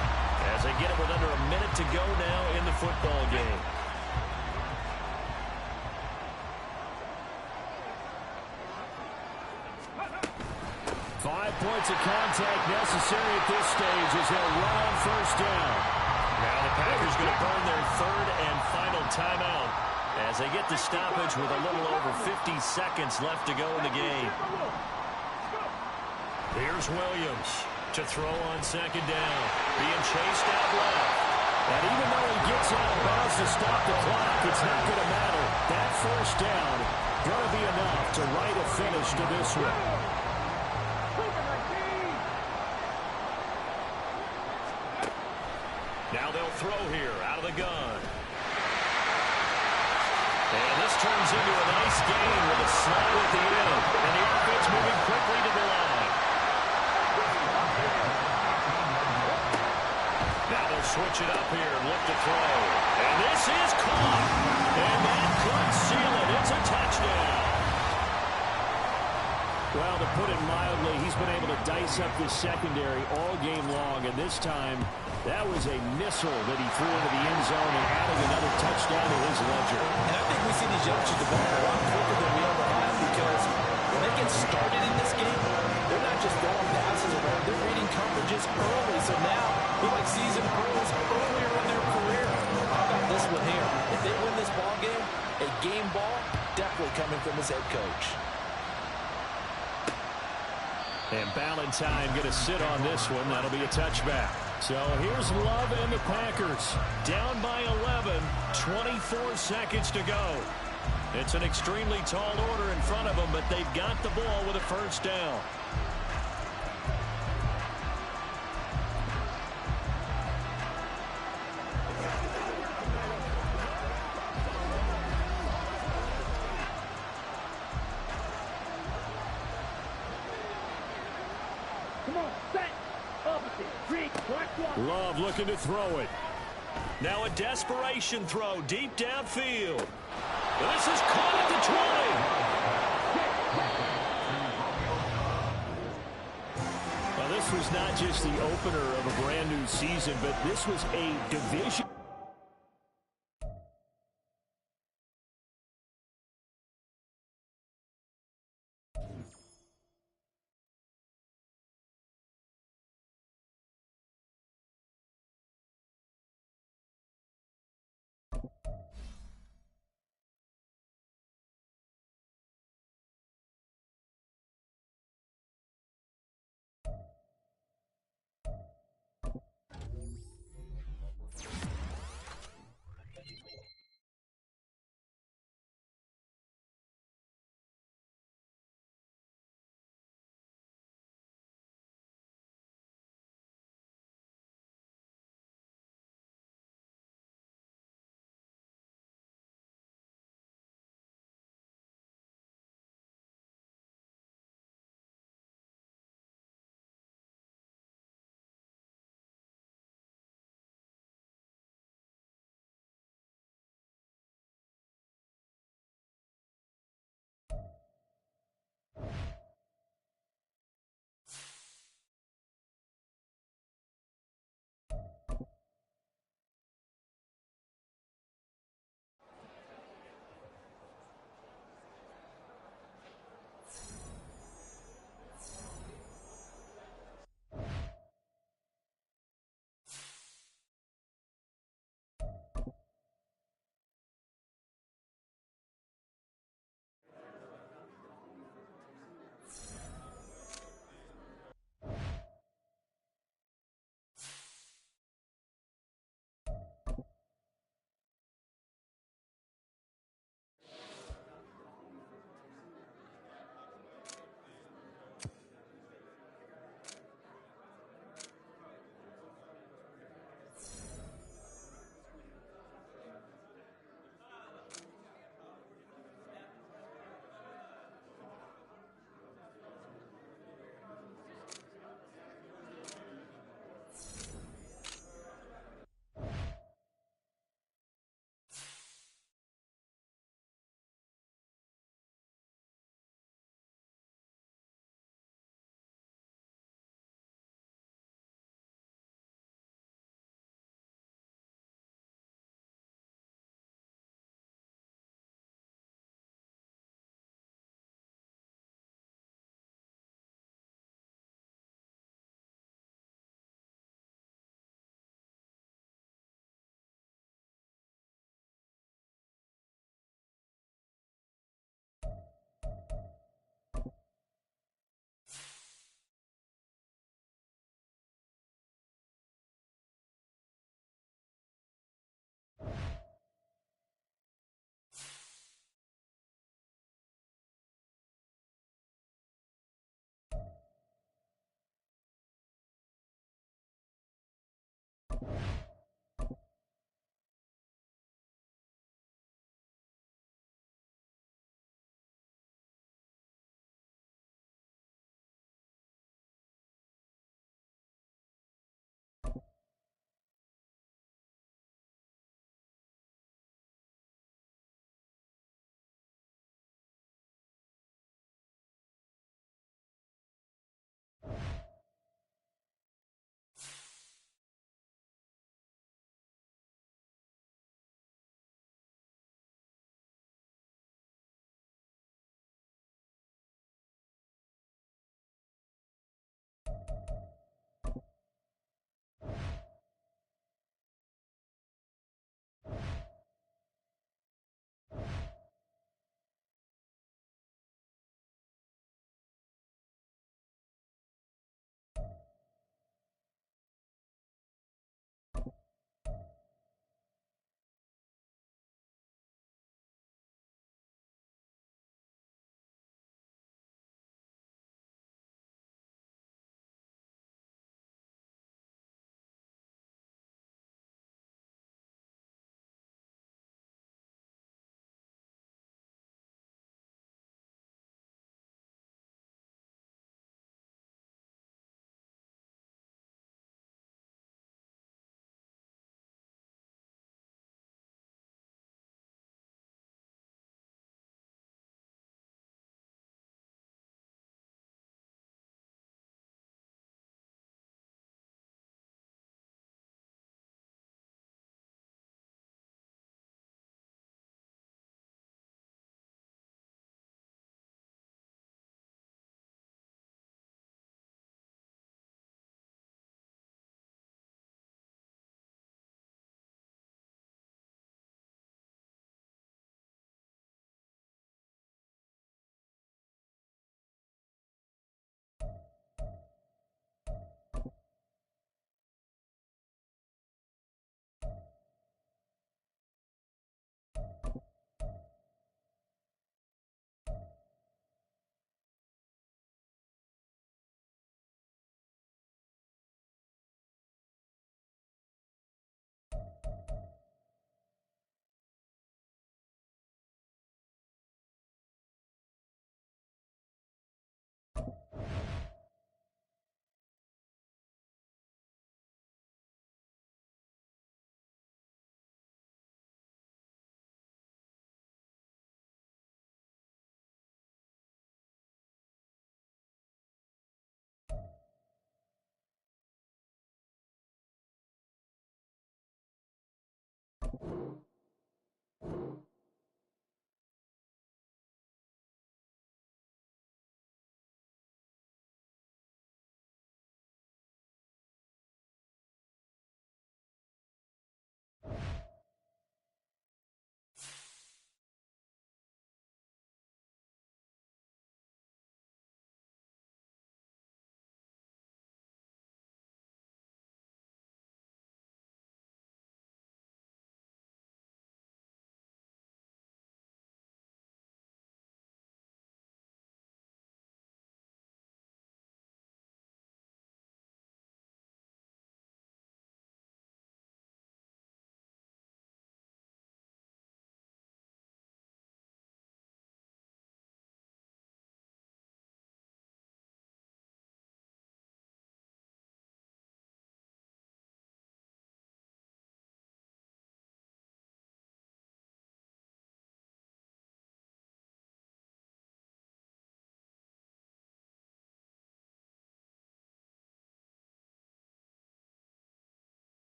as they get it with under a minute to go now in the football game. 5 points of contact necessary at this stage as they'll run on first down. Now the Packers going to burn their 3rd and final timeout as they get the stoppage with a little over 50 seconds left to go in the game. Here's Williams to throw on 2nd down, being chased out left. And even though he gets out of bounds to stop the clock, it's not going to matter. That first down going to be enough to write a finish to this one. Now they'll throw here out of the gun. And this turns into a nice gain with a slide at the end. And the offense moving quickly to the line. Now they'll switch it up here and look to throw. And this is caught. And that could seal it. It's a touchdown. Well, to put it mildly, he's been able to dice up this secondary all game long. And this time, that was a missile that he threw into the end zone and adding another touchdown to his ledger. And I think we see these youngsters develop a lot quicker than we ever have because when they get started in this game, they're not just throwing passes around. They're reading coverages early. So now, they're like seasoned pros earlier in their career. How about this one here? If they win this ball game, a game ball definitely coming from his head coach. And Ballantyne going to sit on this one. That'll be a touchback. So here's Love and the Packers. Down by 11, 24 seconds to go. It's an extremely tall order in front of them, but they've got the ball with a first down. Love looking to throw it. Now a desperation throw deep downfield. This is caught at the 20. Well, this was not just the opener of a brand new season, but this was a division.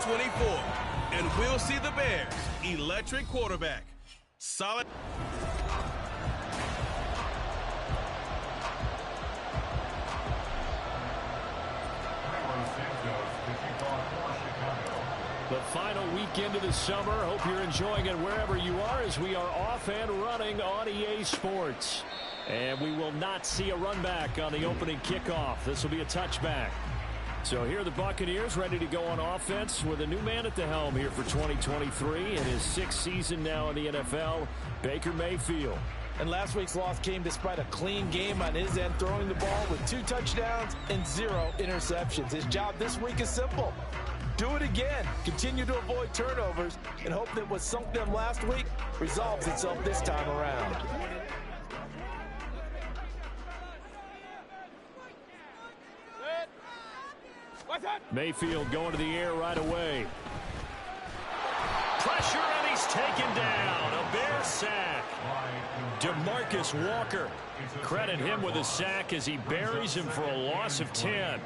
2024. And we'll see the Bears' electric quarterback. Solid. The final weekend of the summer. Hope you're enjoying it wherever you are as we are off and running on EA Sports. And we will not see a run back on the opening kickoff. This will be a touchback. So here are the Buccaneers ready to go on offense with a new man at the helm here for 2023 in his 6th season now in the NFL, Baker Mayfield. And last week's loss came despite a clean game on his end, throwing the ball with 2 touchdowns and 0 interceptions. His job this week is simple. Do it again. Continue to avoid turnovers and hope that what sunk them last week resolves itself this time around. Mayfield going to the air right away. Pressure, and he's taken down. A Bear sack. DeMarcus Walker. Credit him with a sack as he buries him for a loss of 10.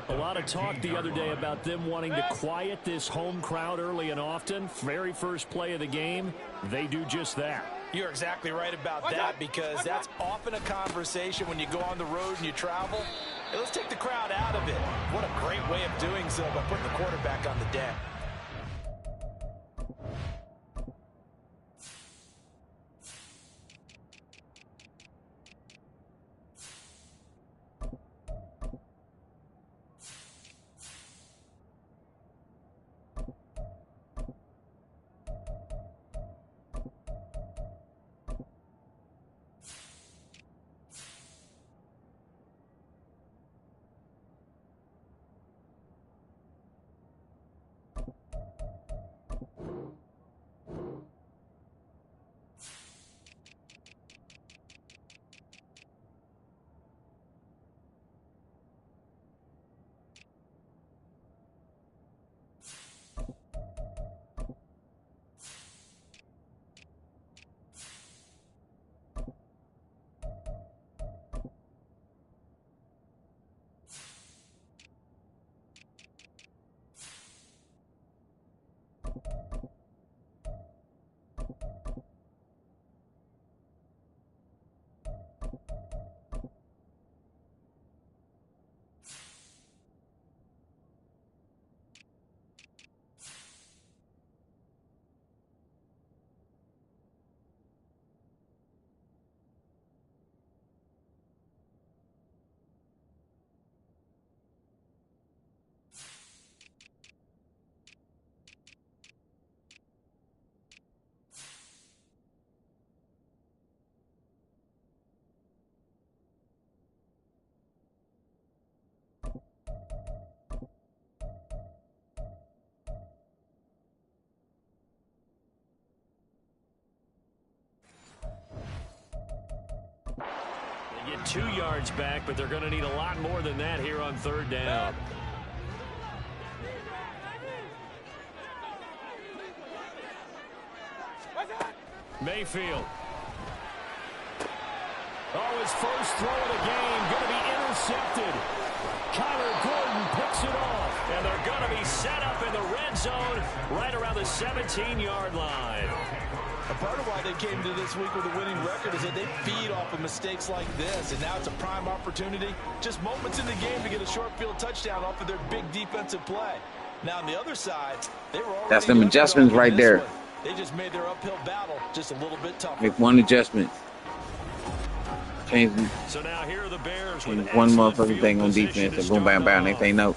A lot of talk the other day about them wanting to quiet this home crowd early and often. Very first play of the game, they do just that. You're exactly right about that, because that's often a conversation when you go on the road and you travel. Hey, let's take the crowd out of it. What a great way of doing so by putting the quarterback on the deck. Get 2 yards back, but they're going to need a lot more than that here on 3rd down. Mayfield. Oh, his first throw of the game going to be intercepted. Kyler Gordon picks it off, and they're going to be set up in the red zone right around the 17-yard line. A part of why they came to this week with a winning record is that they feed off of mistakes like this, and now it's a prime opportunity, just moments in the game, to get a short field touchdown off of their big defensive play. Now on the other side, they were already— that's them adjustments right there. One. They just made their uphill battle just a little bit tougher. Make one adjustment. Change so now here are the Bears with one motherfucking thing on defense, and boom, bam, bam, next thing you know.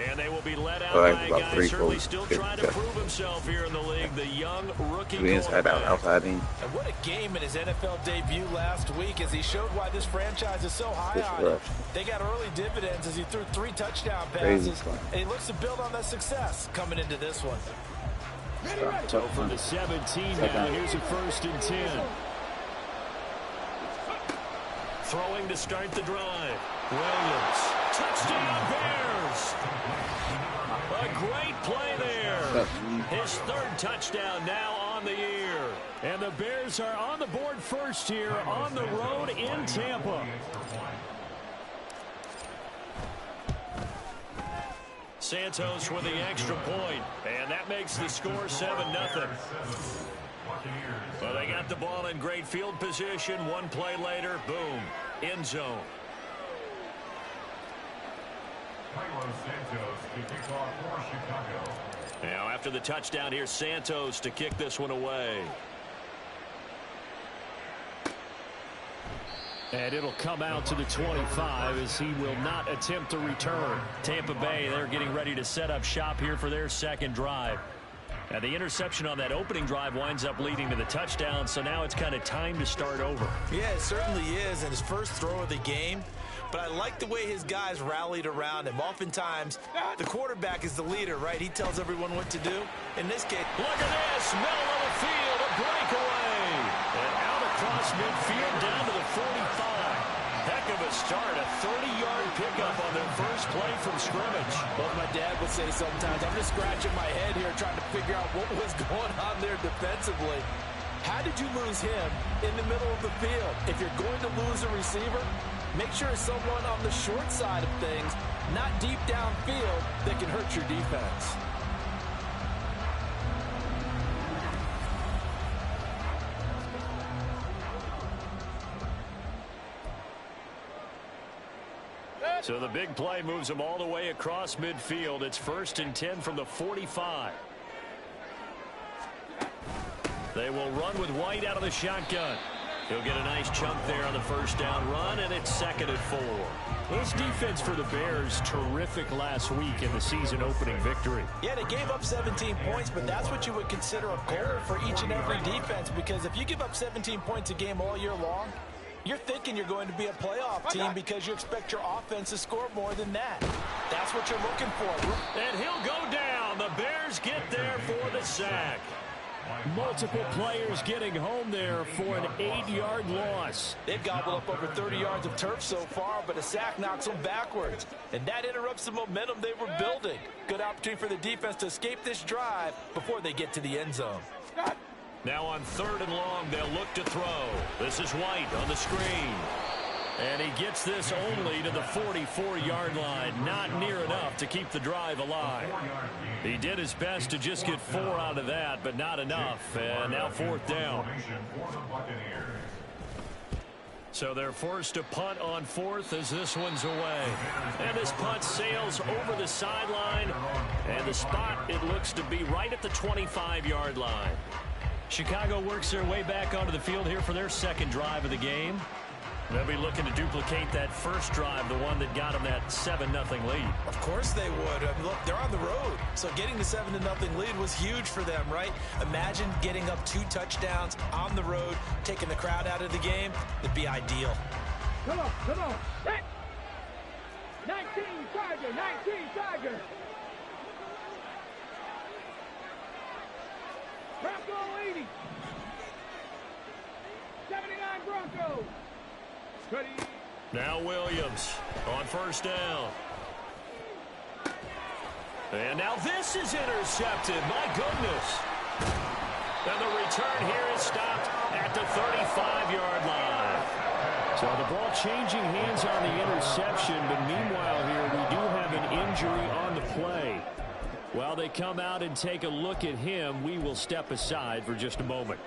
And they will be led out by a guy certainly still trying to prove himself here in the league, the young rookie inside out, outside in. And what a game in his NFL debut last week, as he showed why this franchise is so high on him. They got early dividends as he threw 3 touchdown passes, and he looks to build on that success coming into this one. So for the 17 now, here's a 1st and 10. Throwing to start the drive. Williams. Touchdown Bears. A great play there. His 3rd touchdown now on the year. And the Bears are on the board first here on the road in Tampa. Santos with the extra point, and that makes the score 7-0. Well, they got the ball in great field position. One play later, boom, end zone. Now after the touchdown, here's Santos to kick this one away. And it'll come out to the 25 as he will not attempt to return. Tampa Bay, they're getting ready to set up shop here for their second drive. And the interception on that opening drive winds up leading to the touchdown, so now it's kind of time to start over. Yeah, it certainly is, and his first throw of the game. But I like the way his guys rallied around him. Oftentimes, the quarterback is the leader, right? He tells everyone what to do. In this case, look at this, middle of the field, a breakaway. And out across midfield down to the 45. Heck of a start, a 30-yard pickup on their first play from scrimmage. Well, my dad would say sometimes, I'm just scratching my head here trying to figure out what was going on there defensively. How did you lose him in the middle of the field? If you're going to lose a receiver, make sure it's someone on the short side of things, not deep downfield, that can hurt your defense. So the big play moves them all the way across midfield. It's 1st and 10 from the 45. They will run with White out of the shotgun. He'll get a nice chunk there on the first down run, and it's 2nd and 4. This defense for the Bears, terrific last week in the season opening victory. Yeah, they gave up 17 points, but that's what you would consider a goal for each and every defense, because if you give up 17 points a game all year long, you're thinking you're going to be a playoff team because you expect your offense to score more than that. That's what you're looking for. And he'll go down. The Bears get there for the sack. Multiple players getting home there for an 8-yard loss. They've gobbled up over 30 yards of turf so far, but a sack knocks them backwards. And that interrupts the momentum they were building. Good opportunity for the defense to escape this drive before they get to the end zone. Now on 3rd and long, they'll look to throw. This is White on the screen. And he gets this only to the 44-yard line. Not near enough to keep the drive alive. He did his best to just get 4 out of that, but not enough. And now 4th down. So they're forced to punt on 4th as this one's away. And this punt sails over the sideline. And the spot, it looks to be right at the 25-yard line. Chicago works their way back onto the field here for their second drive of the game. They'll be looking to duplicate that first drive, the one that got them that 7-0 lead. Of course they would. I mean, look, they're on the road. So getting the 7-0 lead was huge for them, right? Imagine getting up 2 touchdowns on the road, taking the crowd out of the game. It'd be ideal. Come on, come on. Set. 19 Tiger, 19 Tiger. Bronco 80. 79 Broncos. Now Williams on first down. And now this is intercepted. My goodness. And the return here is stopped at the 35-yard line. So the ball changing hands on the interception, but meanwhile here we do have an injury on the play. While they come out and take a look at him, we will step aside for just a moment.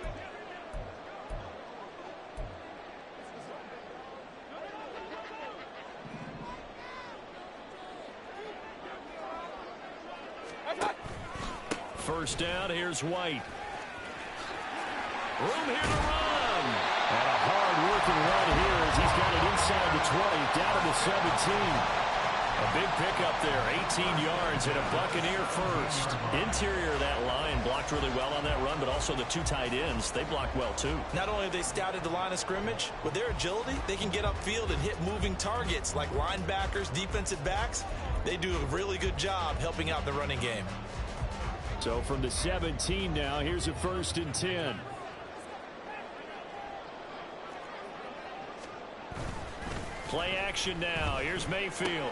First down, here's White. Room here to run. And a hard-working run here as he's got it inside the 20, down to the 17. A big pickup there, 18 yards and a Buccaneer first. Interior of that line blocked really well on that run, but also the 2 tight ends, they blocked well too. Not only have they scouted the line of scrimmage, with their agility, they can get upfield and hit moving targets like linebackers, defensive backs. They do a really good job helping out the running game. So from the 17 now, here's a 1st and 10. Play action now. Here's Mayfield.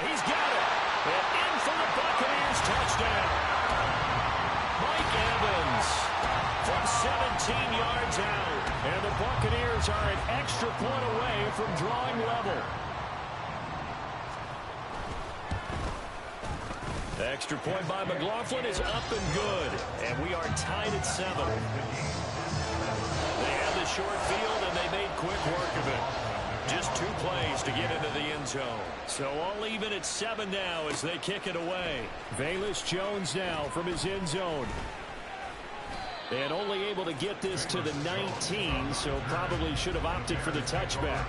He's got it. And in for the Buccaneers touchdown. Mike Evans from 17 yards out. And the Buccaneers are an extra point away from drawing level. Extra point by McLaughlin is up and good. And we are tied at 7. They have the short field, and they made quick work of it. Just 2 plays to get into the end zone. So all even at 7 now as they kick it away. Velus Jones now from his end zone. And only able to get this to the 19, so probably should have opted for the touchback.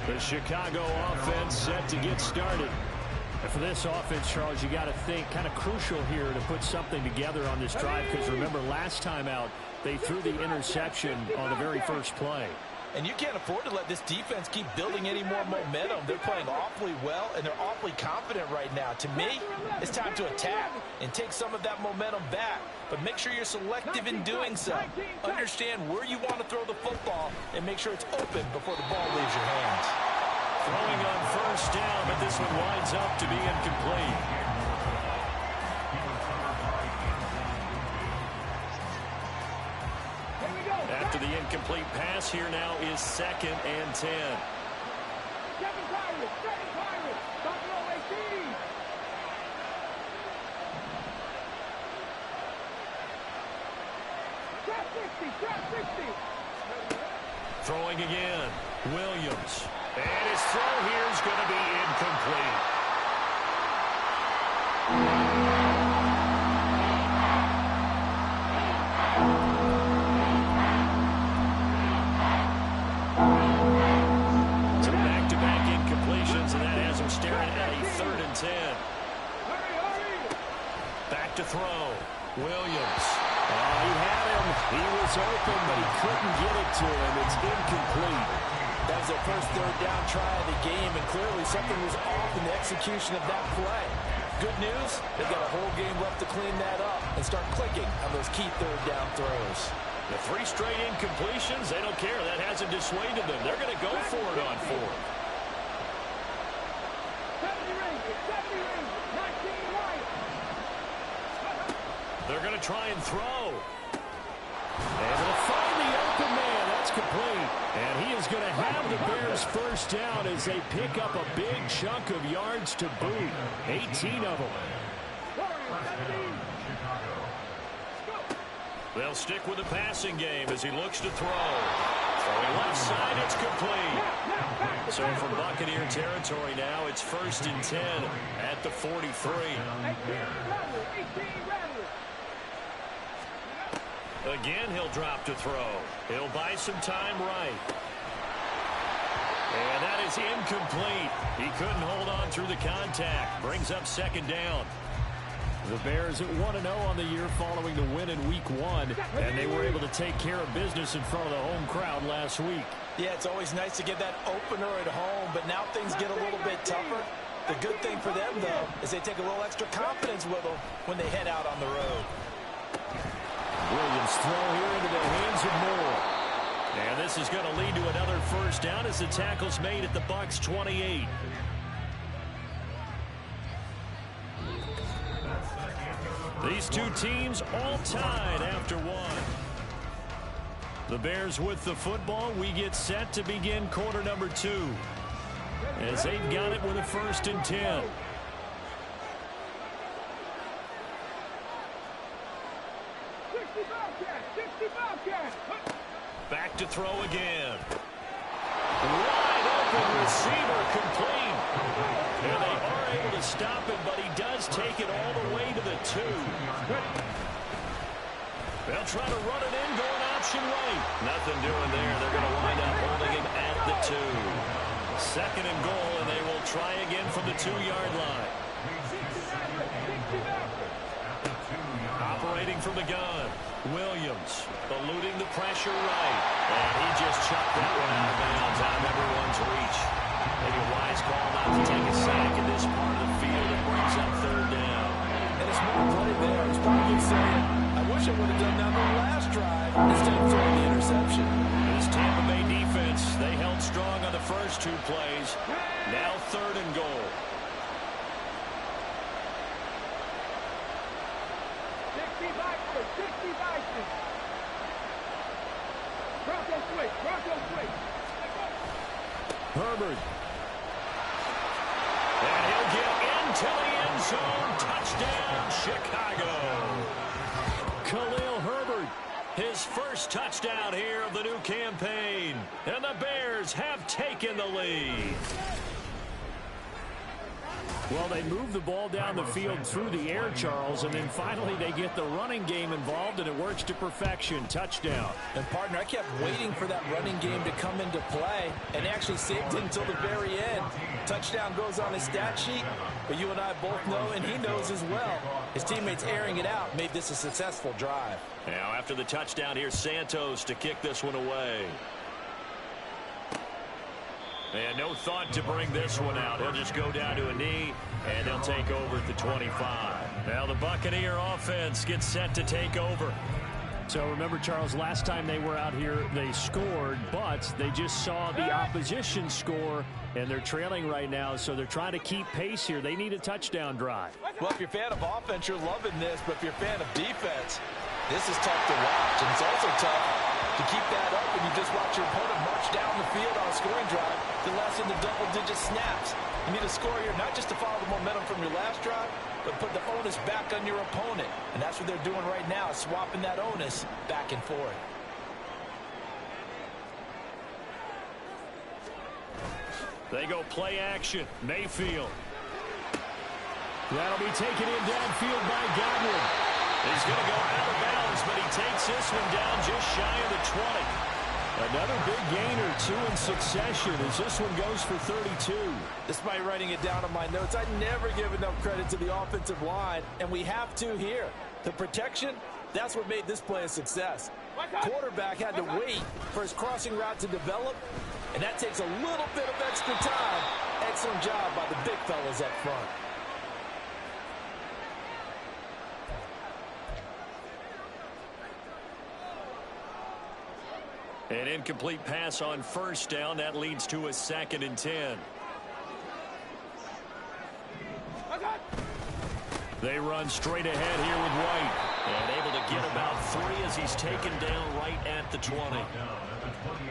The Chicago offense set to get started. And for this offense, Charles, you got to think kind of crucial here to put something together on this drive, because remember last time out they threw the interception on the very first play. And you can't afford to let this defense keep building any more momentum. They're playing awfully well, and they're awfully confident right now. To me, it's time to attack and take some of that momentum back. But make sure you're selective in doing so. Understand where you want to throw the football and make sure it's open before the ball leaves your hands. Throwing on first down, but this one winds up to be incomplete. After the incomplete pass, here now is 2nd and 10. Kevin Pirates, Buffalo 18. Trap 60. Throwing again, Williams. And his throw here is going to be incomplete. So back-to-back incompletions, and that has him staring at a 3rd and 10. Back to throw, Williams. He had him. He was open, but he couldn't get it to him. It's incomplete. That was their first 3rd down try of the game, and clearly something was off in the execution of that play. Good news, they've got a whole game left to clean that up and start clicking on those key 3rd down throws. The 3 straight incompletions, they don't care. That hasn't dissuaded them. They're going to go for it on 4th. 70 Rangers, 19 Lions. They're going to try and throw. And they'll find the open man. That's complete. And he is going to have the Bears first down as they pick up a big chunk of yards to boot. 18 of them. They'll stick with the passing game as he looks to throw. Throwing left side, it's complete. So from Buccaneer territory now, it's 1st and 10 at the 43. Again, he'll drop to throw. He'll buy some time right. And that is incomplete. He couldn't hold on through the contact. Brings up 2nd down. The Bears at 1-0 on the year following the win in Week 1. And they were able to take care of business in front of the home crowd last week. Yeah, it's always nice to get that opener at home, but now things get a little bit tougher. The good thing for them, though, is they take a little extra confidence with them when they head out on the road. Williams throw here into the hands of Moore. And this is going to lead to another first down as the tackle's made at the Bucs 28. These 2 teams all tied after 1. The Bears with the football. We get set to begin quarter number 2 as they've got it with a 1st and 10. Back to throw again. Wide open receiver, complete. And they are able to stop it, but he does take it all the way to the 2. They'll try to run it in, going option right. Nothing doing there. They're going to wind up holding him at the 2. 2nd and goal, and they will try again from the 2-yard line. Operating from the gun, Williams eluding the pressure right. And he just chucked that one out of bounds, out of everyone's reach. Maybe a wise call not to take a sack in this part of the field. It brings up 3rd down. And it's more play there. It's probably saying, I wish I would have done that on the last drive instead of throwing the interception. This Tampa Bay defense, they held strong on the first 2 plays. Now 3rd and goal. 60 Vikings. Bronco switch. Herbert. And he'll get into the end zone. Touchdown, Chicago. Khalil Herbert, his first touchdown here of the new campaign. And the Bears have taken the lead. Well, they move the ball down the field through the air, Charles, and then finally they get the running game involved, and it works to perfection. Touchdown. And, partner, I kept waiting for that running game to come into play and actually saved it until the very end. Touchdown goes on his stat sheet, but you and I both know, and he knows as well, his teammates airing it out made this a successful drive. Now, after the touchdown, here's Santos to kick this one away. And no thought to bring this one out. He'll just go down to a knee, and they'll take over at the 25. Now the Buccaneer offense gets set to take over. So remember, Charles, last time they were out here, they scored, but they just saw the opposition score, and they're trailing right now, so they're trying to keep pace here. They need a touchdown drive. Well, if you're a fan of offense, you're loving this, but if you're a fan of defense, this is tough to watch, and it's also tough to keep that up when you just watch your opponent march down the field on a scoring drive to less than the double-digit snaps. You need a score here not just to follow the momentum from your last drive, but put the onus back on your opponent. And that's what they're doing right now, swapping that onus back and forth. They go play action. Mayfield. That'll be taken in downfield by Godwin. He's going to go out of bounds, but he takes this one down just shy of the 20. Another big gainer, 2 in succession, as this one goes for 32. Despite writing it down on my notes, I never give enough credit to the offensive line, and we have to here. The protection, that's what made this play a success. Quarterback had to wait for his crossing route to develop, and that takes a little bit of extra time. Excellent job by the big fellas up front. An incomplete pass on first down. That leads to a 2nd and 10. They run straight ahead here with White. And able to get about 3 as he's taken down right at the 20.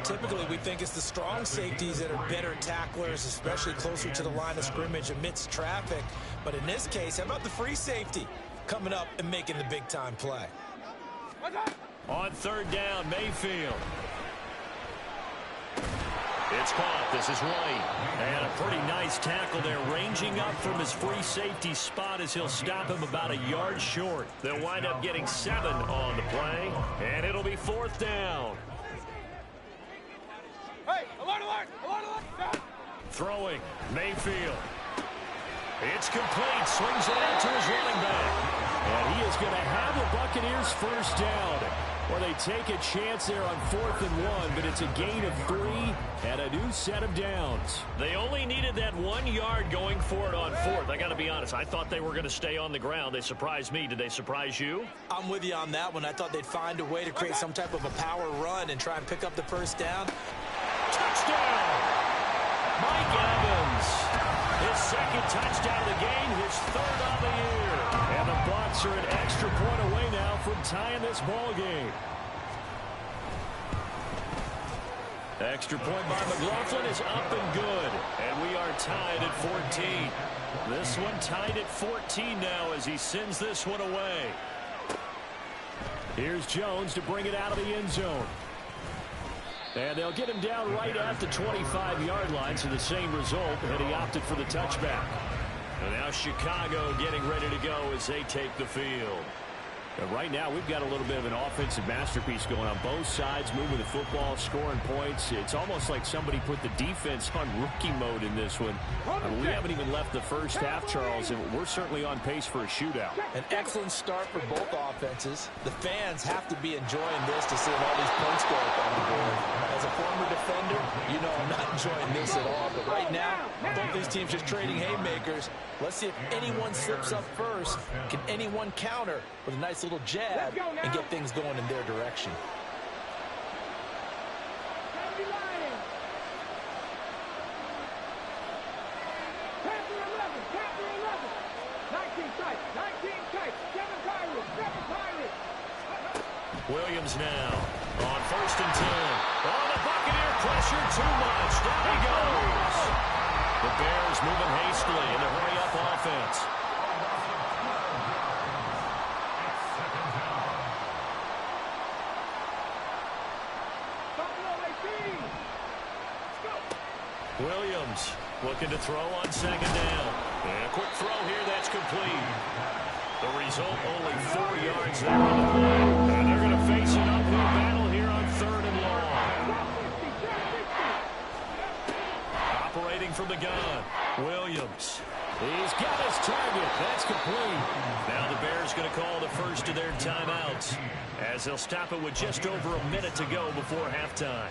Typically, we think it's the strong safeties that are better tacklers, especially closer to the line of scrimmage amidst traffic. But in this case, how about the free safety coming up and making the big-time play? On 3rd down, Mayfield. It's caught. This is White. And a pretty nice tackle there, ranging up from his free safety spot as he'll stop him about a yard short. They'll wind up getting 7 on the play, and it'll be 4th down. Hey, alert, alert, alert, alert. Throwing, Mayfield. It's complete. Swings it out to his running back. And he is going to have the Buccaneers first down. Or they take a chance there on 4th and 1, but it's a gain of 3 and a new set of downs. They only needed that 1 yard going for it on 4th. I got to be honest, I thought they were going to stay on the ground. They surprised me. Did they surprise you? I'm with you on that one. I thought they'd find a way to create some type of a power run and try and pick up the first down. Touchdown! Mike Evans. His 2nd touchdown of the game, his 3rd of the year. And the Bucs are an extra point away now from tying this ball game. Extra point by McLaughlin is up and good. And we are tied at 14. This one tied at 14 now as he sends this one away. Here's Jones to bring it out of the end zone. And they'll get him down right at the 25-yard line, so the same result, and he opted for the touchback. And now Chicago getting ready to go as they take the field. And right now, we've got a little bit of an offensive masterpiece going on both sides, moving the football, scoring points. It's almost like somebody put the defense on rookie mode in this one. We haven't even left the first half, Charles, and we're certainly on pace for a shootout. An excellent start for both offenses. The fans have to be enjoying this to see all these points go up on the board. As a former defender, you know I'm not enjoying this at all. But right now, both these teams just trading haymakers. Let's see if anyone slips up first. Can anyone counter with a nice little jab and get things going in their direction? Williams now on 1st and 10. Oh, the Buccaneer pressure too much. Down he goes. The Bears moving hastily in the hurry-up offense. Williams looking to throw on second down. And a quick throw here that's complete. The result, only 4 yards there on the play. And they're going to face an uphill battle here on 3rd and long. Operating from the gun, Williams. He's got his target. That's complete. Now the Bears going to call the first of their timeouts as they'll stop it with just over a minute to go before halftime.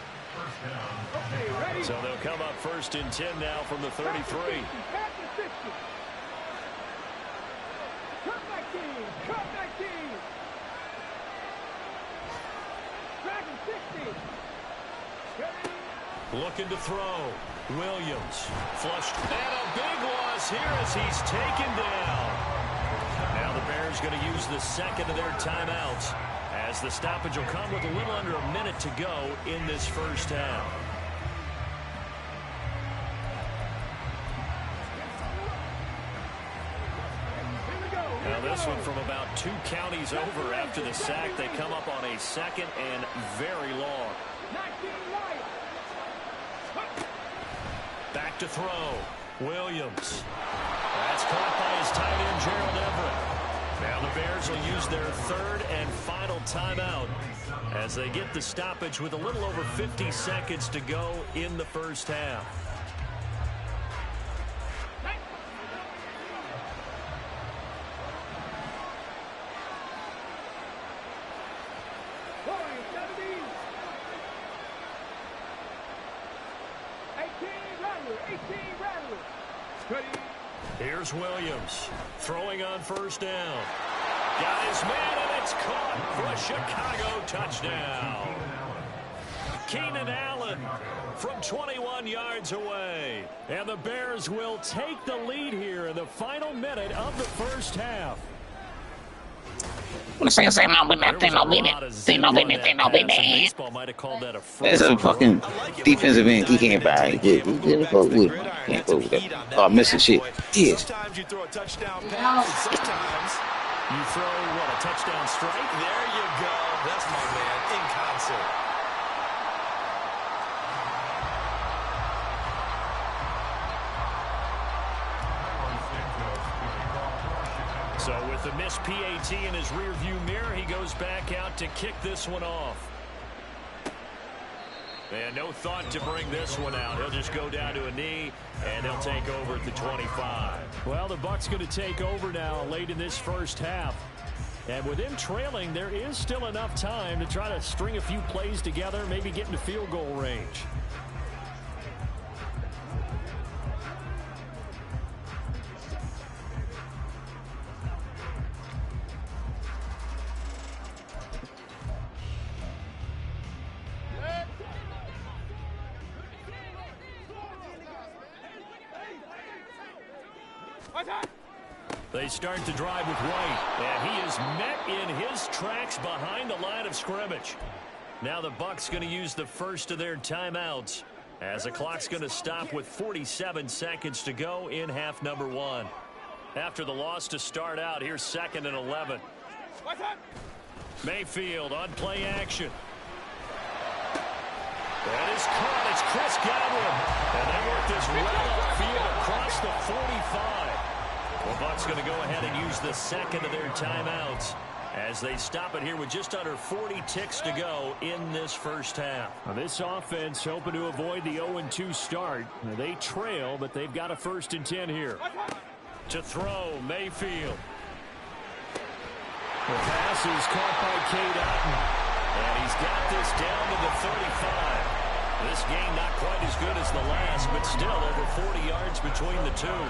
So they'll come up 1st and 10 now from the 33. Looking to throw. Williams flushed. And a big loss here as he's taken down. Now the Bears going to use the second of their timeouts, as the stoppage will come with a little under a minute to go in this first half. Now this one from about 2 counties over after the sack. They come up on a 2nd and very long. Back to throw. Williams. That's caught by his tight end, Gerald Everett. Now the Bears will use their 3rd and final timeout as they get the stoppage with a little over 50 seconds to go in the first half. Here's Williams throwing on 1st down. Got his man, and it's caught for a Chicago touchdown. Keenan Allen from 21 yards away. And the Bears will take the lead here in the final minute of the first half. There's a fucking defensive end. He can't buy. Can't go with it. Oh, I'm missing shit. Yes. Sometimes you throw a touchdown pass, and sometimes you throw, what, a touchdown strike? There you go. That's my man, in concert. So with the missed PAT in his rearview mirror, he goes back out to kick this one off. And no thought to bring this one out. He'll just go down to a knee, and they'll take over at the 25. Well, the Bucs going to take over now late in this first half. And with them trailing, there is still enough time to try to string a few plays together, maybe get into field goal range. They start to drive with White, and he is met in his tracks behind the line of scrimmage. Now the Bucs going to use the first of their timeouts as the clock's going to stop with 47 seconds to go in half number 1. After the loss to start out, here's 2nd and 11. Mayfield on play action. That is caught. It's Chris Godwin. And they work this right upfield across the 45. The Bucs going to go ahead and use the second of their timeouts as they stop it here with just under 40 ticks to go in this first half. Now this offense hoping to avoid the 0-2 start. They trail, but they've got a 1st and 10 here. To throw, Mayfield. The pass is caught by Cade Otton. And he's got this down to the 35. This game not quite as good as the last, but still over 40 yards between the two.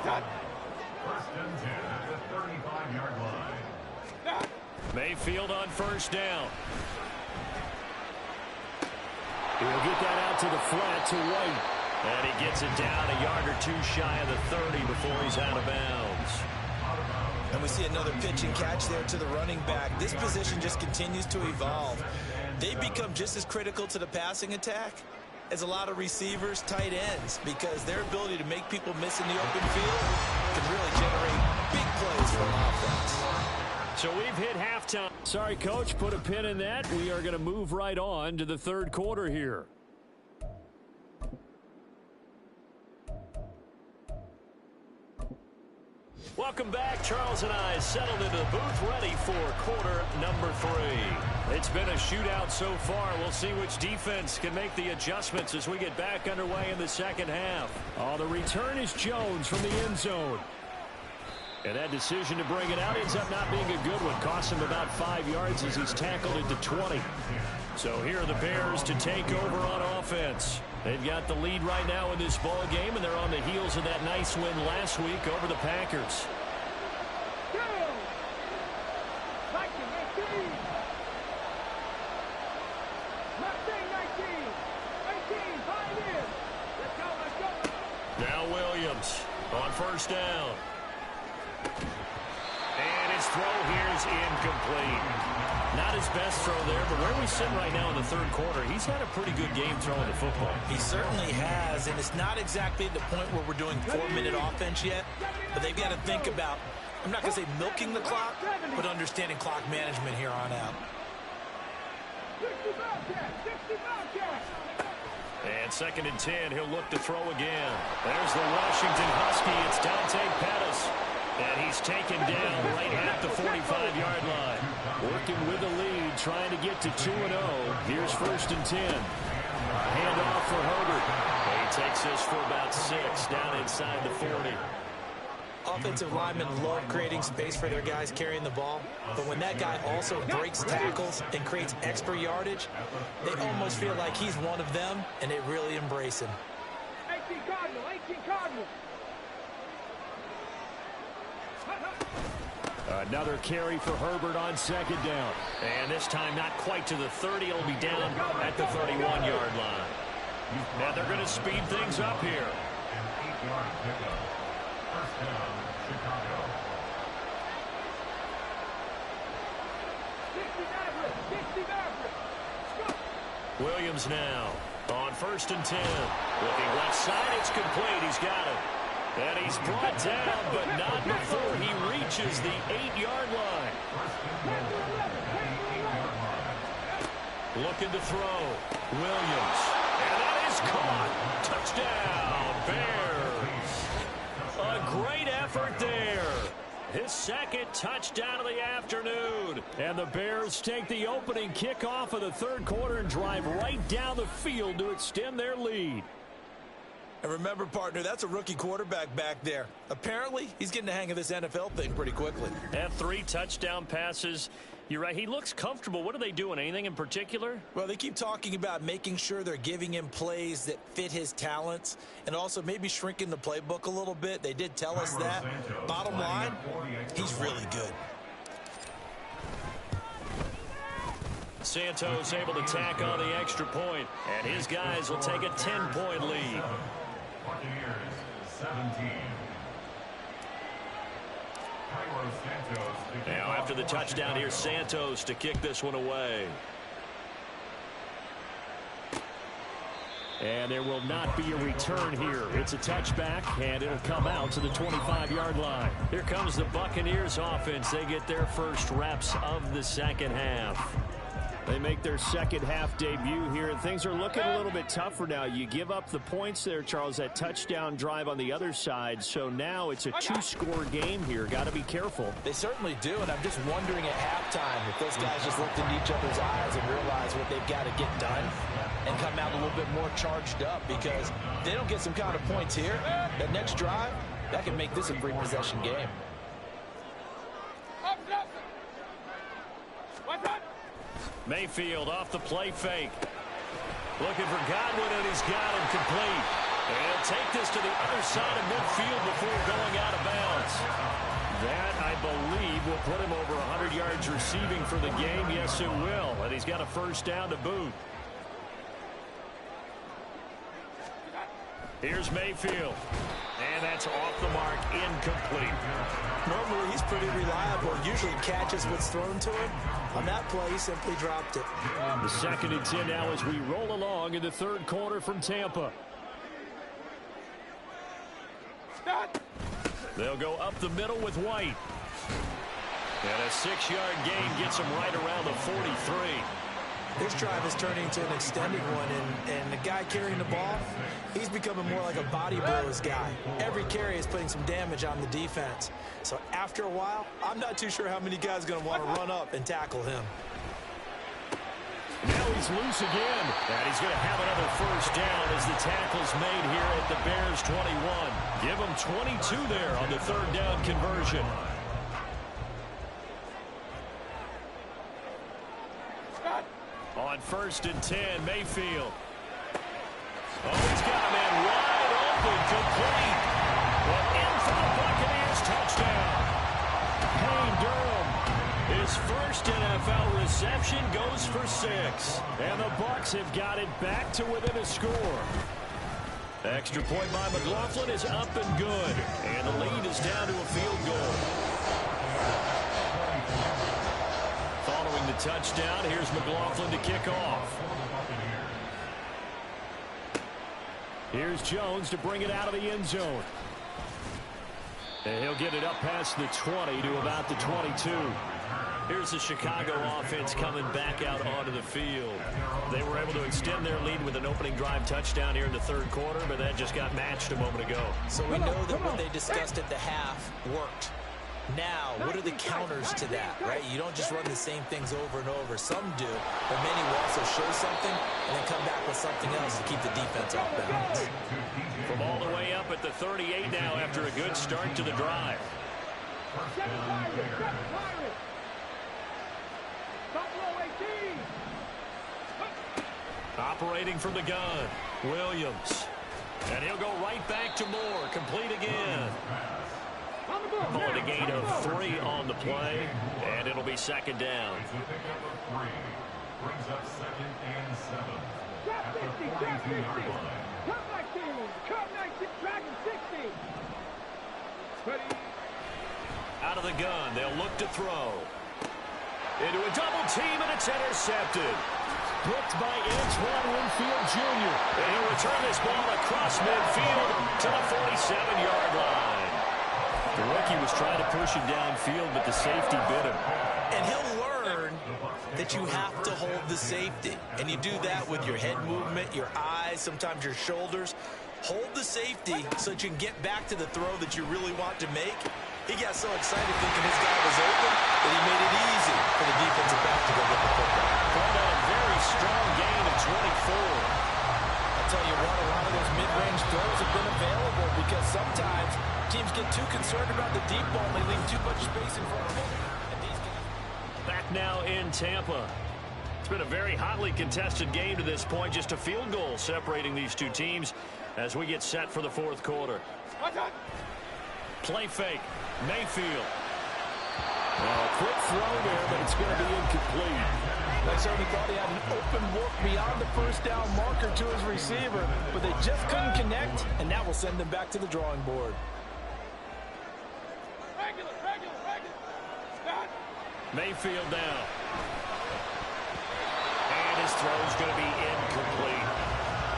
First and 10 at the 35-yard line. Mayfield on 1st down. He'll get that out to the flat to White. And he gets it down a yard or 2 shy of the 30 before he's out of bounds. And we see another pitch and catch there to the running back. This position just continues to evolve. They become just as critical to the passing attack is a lot of receivers, tight ends, because their ability to make people miss in the open field can really generate big plays for an offense. So we've hit halftime. Sorry, Coach, put a pin in that. We are going to move right on to the third quarter here. Welcome back. Charles and I settled into the booth, ready for quarter number 3. It's been a shootout so far. We'll see which defense can make the adjustments as we get back underway in the second half. Oh, the return is Jones from the end zone. And that decision to bring it out ends up not being a good one. Costs him about 5 yards as he's tackled at the 20. So here are the Bears to take over on offense. They've got the lead right now in this ball game, and they're on the heels of that nice win last week over the Packers. Now Williams on first down. And his throw here is incomplete. Not his best throw there, but where we sit right now in the third quarter, he's had a pretty good game throwing the football. He certainly has, and it's not exactly at the point where we're doing 4-minute offense yet, but they've got to think about, I'm not going to say milking the clock, but understanding clock management here on out. And 2nd and 10, he'll look to throw again. There's the Washington Husky. It's Dante Pettis. And he's taken down right at the 45-yard line. Working with the lead, trying to get to 2-0. Here's 1st and 10. Handoff for Herbert. He takes this for about 6 down inside the 40. Offensive linemen love creating space for their guys carrying the ball, but when that guy also breaks tackles and creates extra yardage, they almost feel like he's one of them, and they really embrace him. 18 Cardinal, 18 Cardinal. Another carry for Herbert on 2nd down. And this time not quite to the 30. It'll be down at the 31-yard line. Now they're going to speed things up here. An 8-yard pickup. First down, Chicago. 60 Maverick. Williams now on 1st and 10. Looking left side, it's complete. He's got it. And he's brought down, but not before he reaches the 8-yard line. Looking to throw. Williams. And that is caught. Touchdown, Bears. A great effort there. His 2nd touchdown of the afternoon. And the Bears take the opening kickoff of the third quarter and drive right down the field to extend their lead. And remember, partner, that's a rookie quarterback back there. Apparently, he's getting the hang of this NFL thing pretty quickly. And 3 touchdown passes. You're right. He looks comfortable. What are they doing? Anything in particular? Well, they keep talking about making sure they're giving him plays that fit his talents and also maybe shrinking the playbook a little bit. They did tell us that. Bottom line, he's really good. Santos able to tack on the extra point, and his guys will take a 10-point lead. Buccaneers 17. Now after the touchdown, here's Santos to kick this one away. And there will not be a return here. It's a touchback, and it'll come out to the 25-yard line. Here comes the Buccaneers offense. They get their first reps of the second half. They make their second half debut here, and things are looking a little bit tougher now. You give up the points there, Charles, that touchdown drive on the other side. So now it's a 2-score game here. Got to be careful. They certainly do, and I'm just wondering at halftime if those guys just looked into each other's eyes and realized what they've got to get done and come out a little bit more charged up, because if they don't get some kind of points here, that next drive, that can make this a 3-possession game. Mayfield off the play fake. Looking for Godwin, and he's got him complete. And he'll take this to the other side of midfield before going out of bounds. That, I believe, will put him over 100 yards receiving for the game. Yes, it will. And he's got a first down to boot. Here's Mayfield. And that's off the mark, incomplete. Normally, he's pretty reliable. Usually catches what's thrown to him. On that play, he simply dropped it. The 2nd and 10 now as we roll along in the 3rd quarter from Tampa. They'll go up the middle with White. And a 6-yard gain gets him right around the 43. This drive is turning into an extended one, and the guy carrying the ball, he's becoming more like a body blows guy. Every carry is putting some damage on the defense. So after a while, I'm not too sure how many guys are going to want to run up and tackle him. Now he's loose again, and he's going to have another 1st down as the tackle's made here at the Bears 21. Give him 22 there on the 3rd down conversion. On 1st and 10, Mayfield. Oh, he's got a man wide open, complete. Well, in for the Buccaneers, touchdown. Payne Durham, his 1st NFL reception, goes for 6. And the Bucs have got it back to within a score. Extra point by McLaughlin is up and good. And the lead is down to a field goal. Following the touchdown, here's McLaughlin to kick off. Here's Jones to bring it out of the end zone. And he'll get it up past the 20 to about the 22. Here's the Chicago offense coming back out onto the field. They were able to extend their lead with an opening drive touchdown here in the 3rd quarter, but that just got matched a moment ago. So we know that what they discussed at the half worked. Now, what are the counters to that, right? You don't just run the same things over and over. Some do, but many will also show something and then come back with something else to keep the defense off balance. From all the way up at the 38 now after a good start to the drive. Operating from the gun, Williams. And he'll go right back to Moore, complete again. Calling a gain of 3 on the play, and it'll be 2nd down. Brings up 2nd and 7. Drop 60, drop 60. Come 19, come 19, dragon 60. Ready. Out of the gun, they'll look to throw. Into a double team, and it's intercepted. Blocked by Antoine Winfield Jr. And he'll return this ball across midfield to the 47-yard line. The rookie was trying to push him downfield, but the safety bit him. And he'll learn that you have to hold the safety. And you do that with your head movement, your eyes, sometimes your shoulders. Hold the safety so that you can get back to the throw that you really want to make. He got so excited thinking his guy was open that he made it easy for the defensive back to go get the football. Called out a very strong gain of 24. I'll tell you what, a lot of those mid-range throws have been available because sometimes teams get too concerned about the deep ball and they leave too much space in front of them. Back now in Tampa. It's been a very hotly contested game to this point. Just a field goal separating these two teams as we get set for the 4th quarter. Play fake. Mayfield. Well, a quick throw there, but it's going to be incomplete. They certainly thought he had an open look beyond the 1st down marker to his receiver, but they just couldn't connect, and that will send them back to the drawing board. Mayfield now. And his throw's going to be incomplete.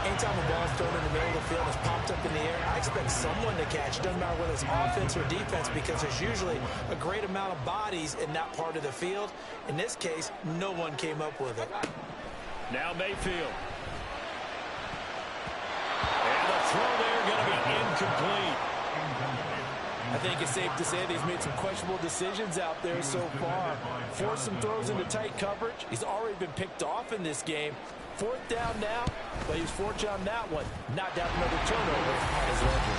Anytime a ball's thrown in the middle of the field, it's popped up in the air, I expect someone to catch. Doesn't matter whether it's offense or defense, because there's usually a great amount of bodies in that part of the field. In this case, no one came up with it. Now Mayfield. And the throw there going to be incomplete. I think it's safe to say that he's made some questionable decisions out there so far. Forced some throws into tight coverage. He's already been picked off in this game. 4th down now, but he was fortunate on that one. Knocked out another turnover on his ledger.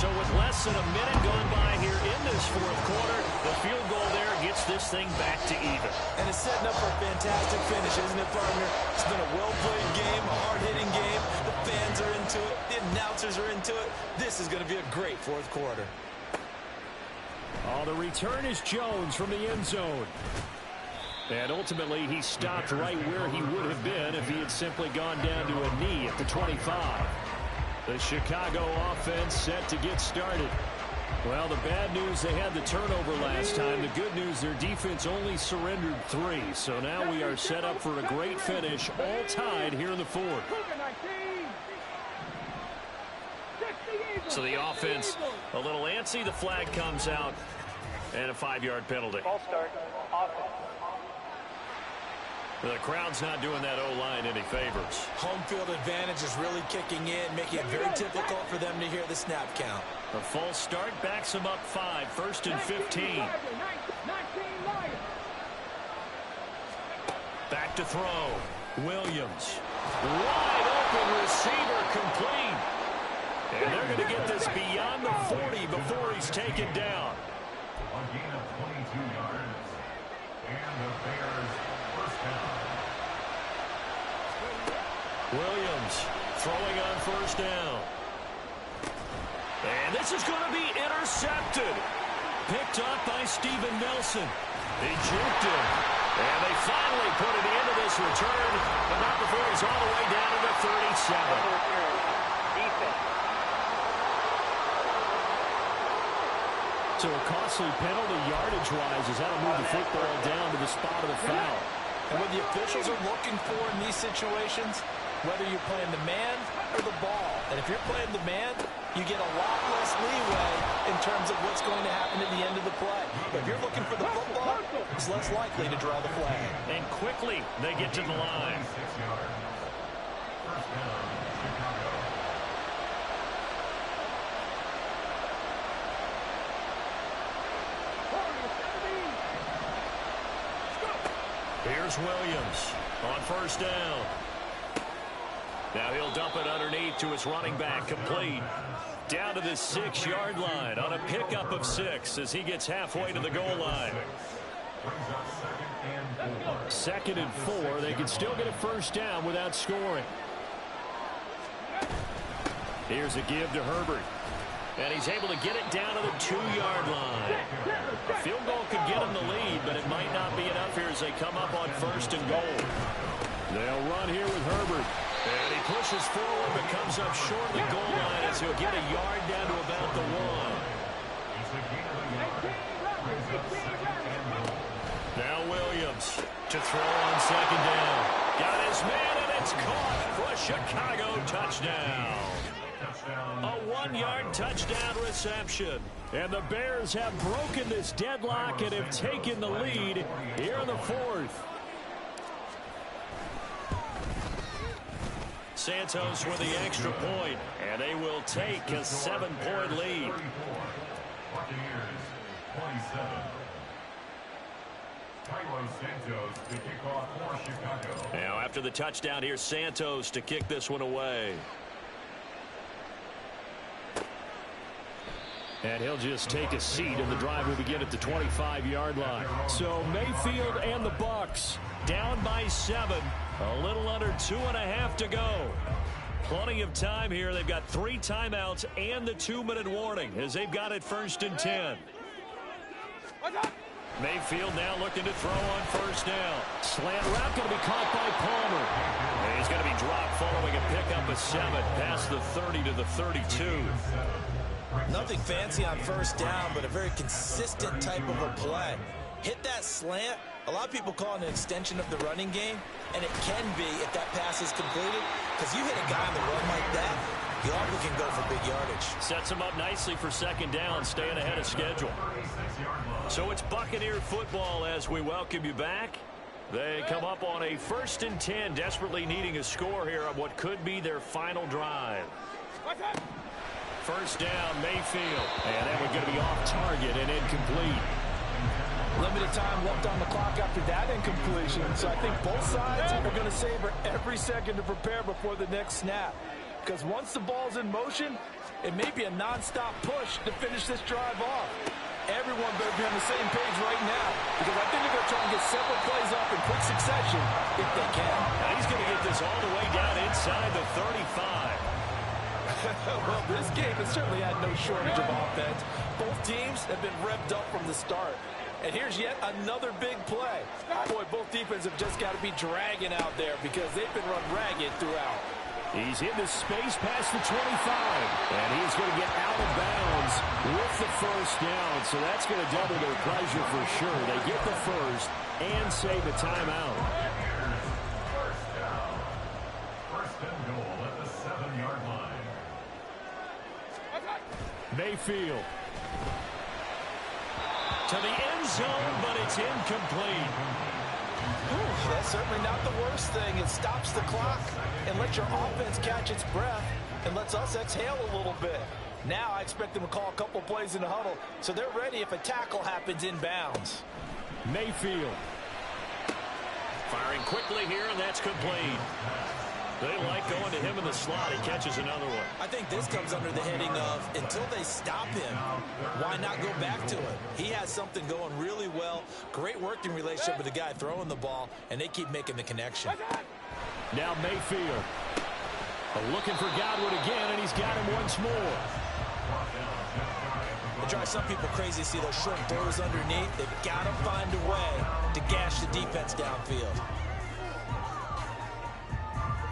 So with less than a minute gone by here in this 4th quarter, the field goal there gets this thing back to even. And it's setting up for a fantastic finish, isn't it, partner? It's been a well-played game, a hard-hitting game. The fans are into it. The announcers are into it. This is going to be a great 4th quarter. Oh, the return is Jones from the end zone. And ultimately, he stopped right where he would have been if he had simply gone down to a knee at the 25. The Chicago offense set to get started. Well, the bad news, they had the turnover last time. The good news, their defense only surrendered 3. So now we are set up for a great finish, all tied here in the fourth. So the offense a little antsy. The flag comes out and a 5-yard penalty. Ball start. Offense. The crowd's not doing that O-line any favors. Home field advantage is really kicking in, making it very difficult for them to hear the snap count. A false start backs them up 5, 1st and 15. Back to throw. Williams. Wide open receiver complete. And they're going to get this beyond the 40 before he's taken down. A gain of 22 yards. And the Bears first down. Williams throwing on first down. And this is going to be intercepted. Picked up by Steven Nelson. He juked him. And they finally put it into this return, but not before he's all the way down to the 37. Defense. So a costly penalty yardage-wise as that'll move the football down to the spot of the foul. And what the officials are looking for in these situations, whether you're playing the man or the ball. And if you're playing the man, you get a lot less leeway in terms of what's going to happen at the end of the play. But if you're looking for the football, it's less likely to draw the flag. And quickly they get to the line. 6 yards. First down, Chicago. Here's Williams on first down. Now he'll dump it underneath to his running back, complete. Down to the 6-yard line on a pickup of 6 as he gets halfway to the goal line. Second and 4. They can still get a first down without scoring. Here's a give to Herbert. And he's able to get it down to the 2-yard line. A field goal could get him the lead, but it might not be enough here as they come up on first and goal. They'll run here with Herbert. And he pushes forward but comes up short of the goal line as he'll get a yard down to about the 1. Now Williams to throw on second down. Got his man, and it's caught for a Chicago touchdown. A 1-yard touchdown reception. And the Bears have broken this deadlock and have taken the lead here in the fourth. Santos with the extra point, and they will take a 7-point lead. Buccaneers 27. Tyler Santos to kick off for Chicago. Now after the touchdown, here's Santos to kick this one away. And he'll just take a seat, and the drive will begin at the 25-yard line. So Mayfield and the Bucs down by 7. A little under 2.5 to go. Plenty of time here. They've got 3 timeouts and the 2-minute warning as they've got it first and 10. Mayfield now looking to throw on first down. Slant route going to be caught by Palmer. And he's going to be dropped following a pickup of 7 past the 30 to the 32. Nothing fancy on first down, but a very consistent type of a play. Hit that slant. A lot of people call it an extension of the running game, and it can be if that pass is completed, because you hit a guy on the run like that, you often can go for big yardage. Sets him up nicely for second down, staying ahead of schedule. So it's Buccaneer football as we welcome you back. They come up on a 1st and 10, desperately needing a score here on what could be their final drive. First down, Mayfield. And that one's going to be off target and incomplete. Limited time left on the clock after that incompletion. So I think both sides are going to savor every second to prepare before the next snap. Because once the ball's in motion, it may be a non-stop push to finish this drive off. Everyone better be on the same page right now, because I think they're going to try and get several plays off in quick succession if they can. Now he's going to get this all the way down inside the 35. Well, this game has certainly had no shortage of offense. Both teams have been revved up from the start. And here's yet another big play. Boy, both defenses have just got to be dragging out there because they've been run ragged throughout. He's into space past the 25. And he's going to get out of bounds with the first down. So that's going to double their pleasure for sure. They get the first and save a timeout. First and goal at the 7-yard line. Mayfield. To the end zone, but it's incomplete. That's certainly not the worst thing. It stops the clock and lets your offense catch its breath and lets us exhale a little bit. Now I expect them to call a couple plays in the huddle so they're ready if a tackle happens inbounds. Mayfield. Firing quickly here, and that's complete. They like going to him in the slot. He catches another one. I think this comes under the heading of until they stop him, why not go back to him? He has something going really well. Great working relationship with the guy throwing the ball, and they keep making the connection. Now Mayfield. Looking for Godwin again, and he's got him once more. It drives some people crazy to see those short throws underneath. They've got to find a way to gash the defense downfield.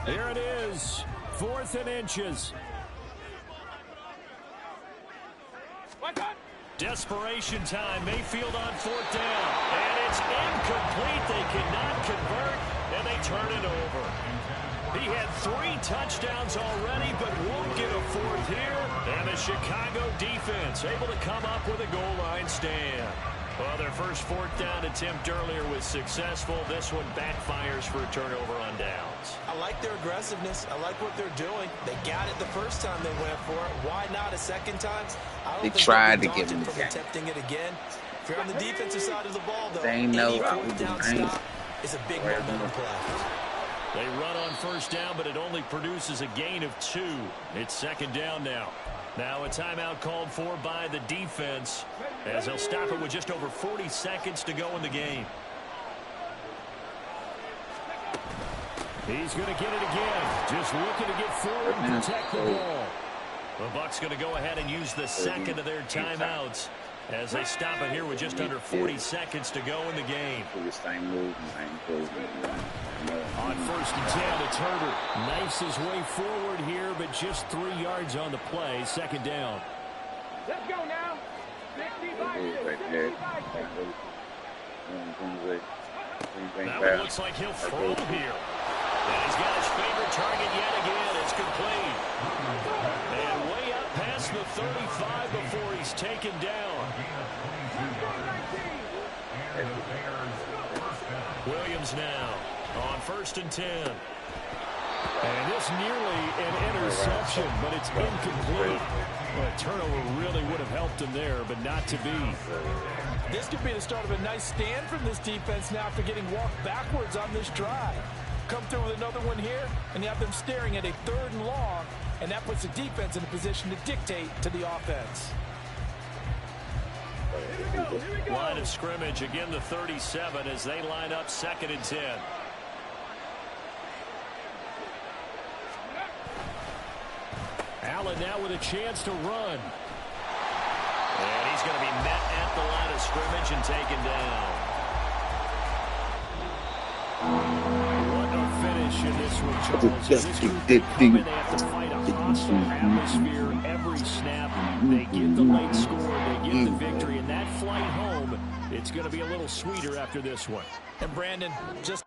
Here it is, 4th and inches. Desperation time, Mayfield on 4th down. And it's incomplete, they cannot convert, and they turn it over. He had 3 touchdowns already, but won't get a 4th here. And the Chicago defense able to come up with a goal line stand. Well, their first 4th down attempt earlier was successful. This one backfires for a turnover on downs. I like their aggressiveness. I like what they're doing. They got it the first time they went for it. Why not a second time? They tried to get him from attempting it again. If you're on the defensive side of the ball, though, they know any 4th down stop is a big momentum play. They run on first down, but it only produces a gain of 2. It's 2nd down now. Now a timeout called for by the defense as they'll stop it with just over 40 seconds to go in the game. He's going to get it again. Just looking to get forward and protect the ball. The Bucs going to go ahead and use the second of their timeouts as they stop it here with just under 40 seconds to go in the game. On 1st and 10, it's Herbert. Knifes his way forward here, but just 3 yards on the play. 2nd down. Let's go now. 65. That one looks like he'll throw here. And he's got his favorite target yet again. It's complete. And way up past the 35 before he's taken down. Williams now on 1st and 10. And this nearly an interception, but it's incomplete. Well, a turnover really would have helped him there, but not to be. This could be the start of a nice stand from this defense now after getting walked backwards on this drive. Come through with another one here, and you have them staring at a 3rd and long, and that puts the defense in a position to dictate to the offense. Line of scrimmage, again the 37 as they line up 2nd and 10. Allen now with a chance to run. And he's going to be met at the line of scrimmage and taken down. What a finish in this one, Charles. This group they have to fight a hostile atmosphere every snap. They get the late score, they get the victory, and that flight home, it's going to be a little sweeter after this one. And Brandon, just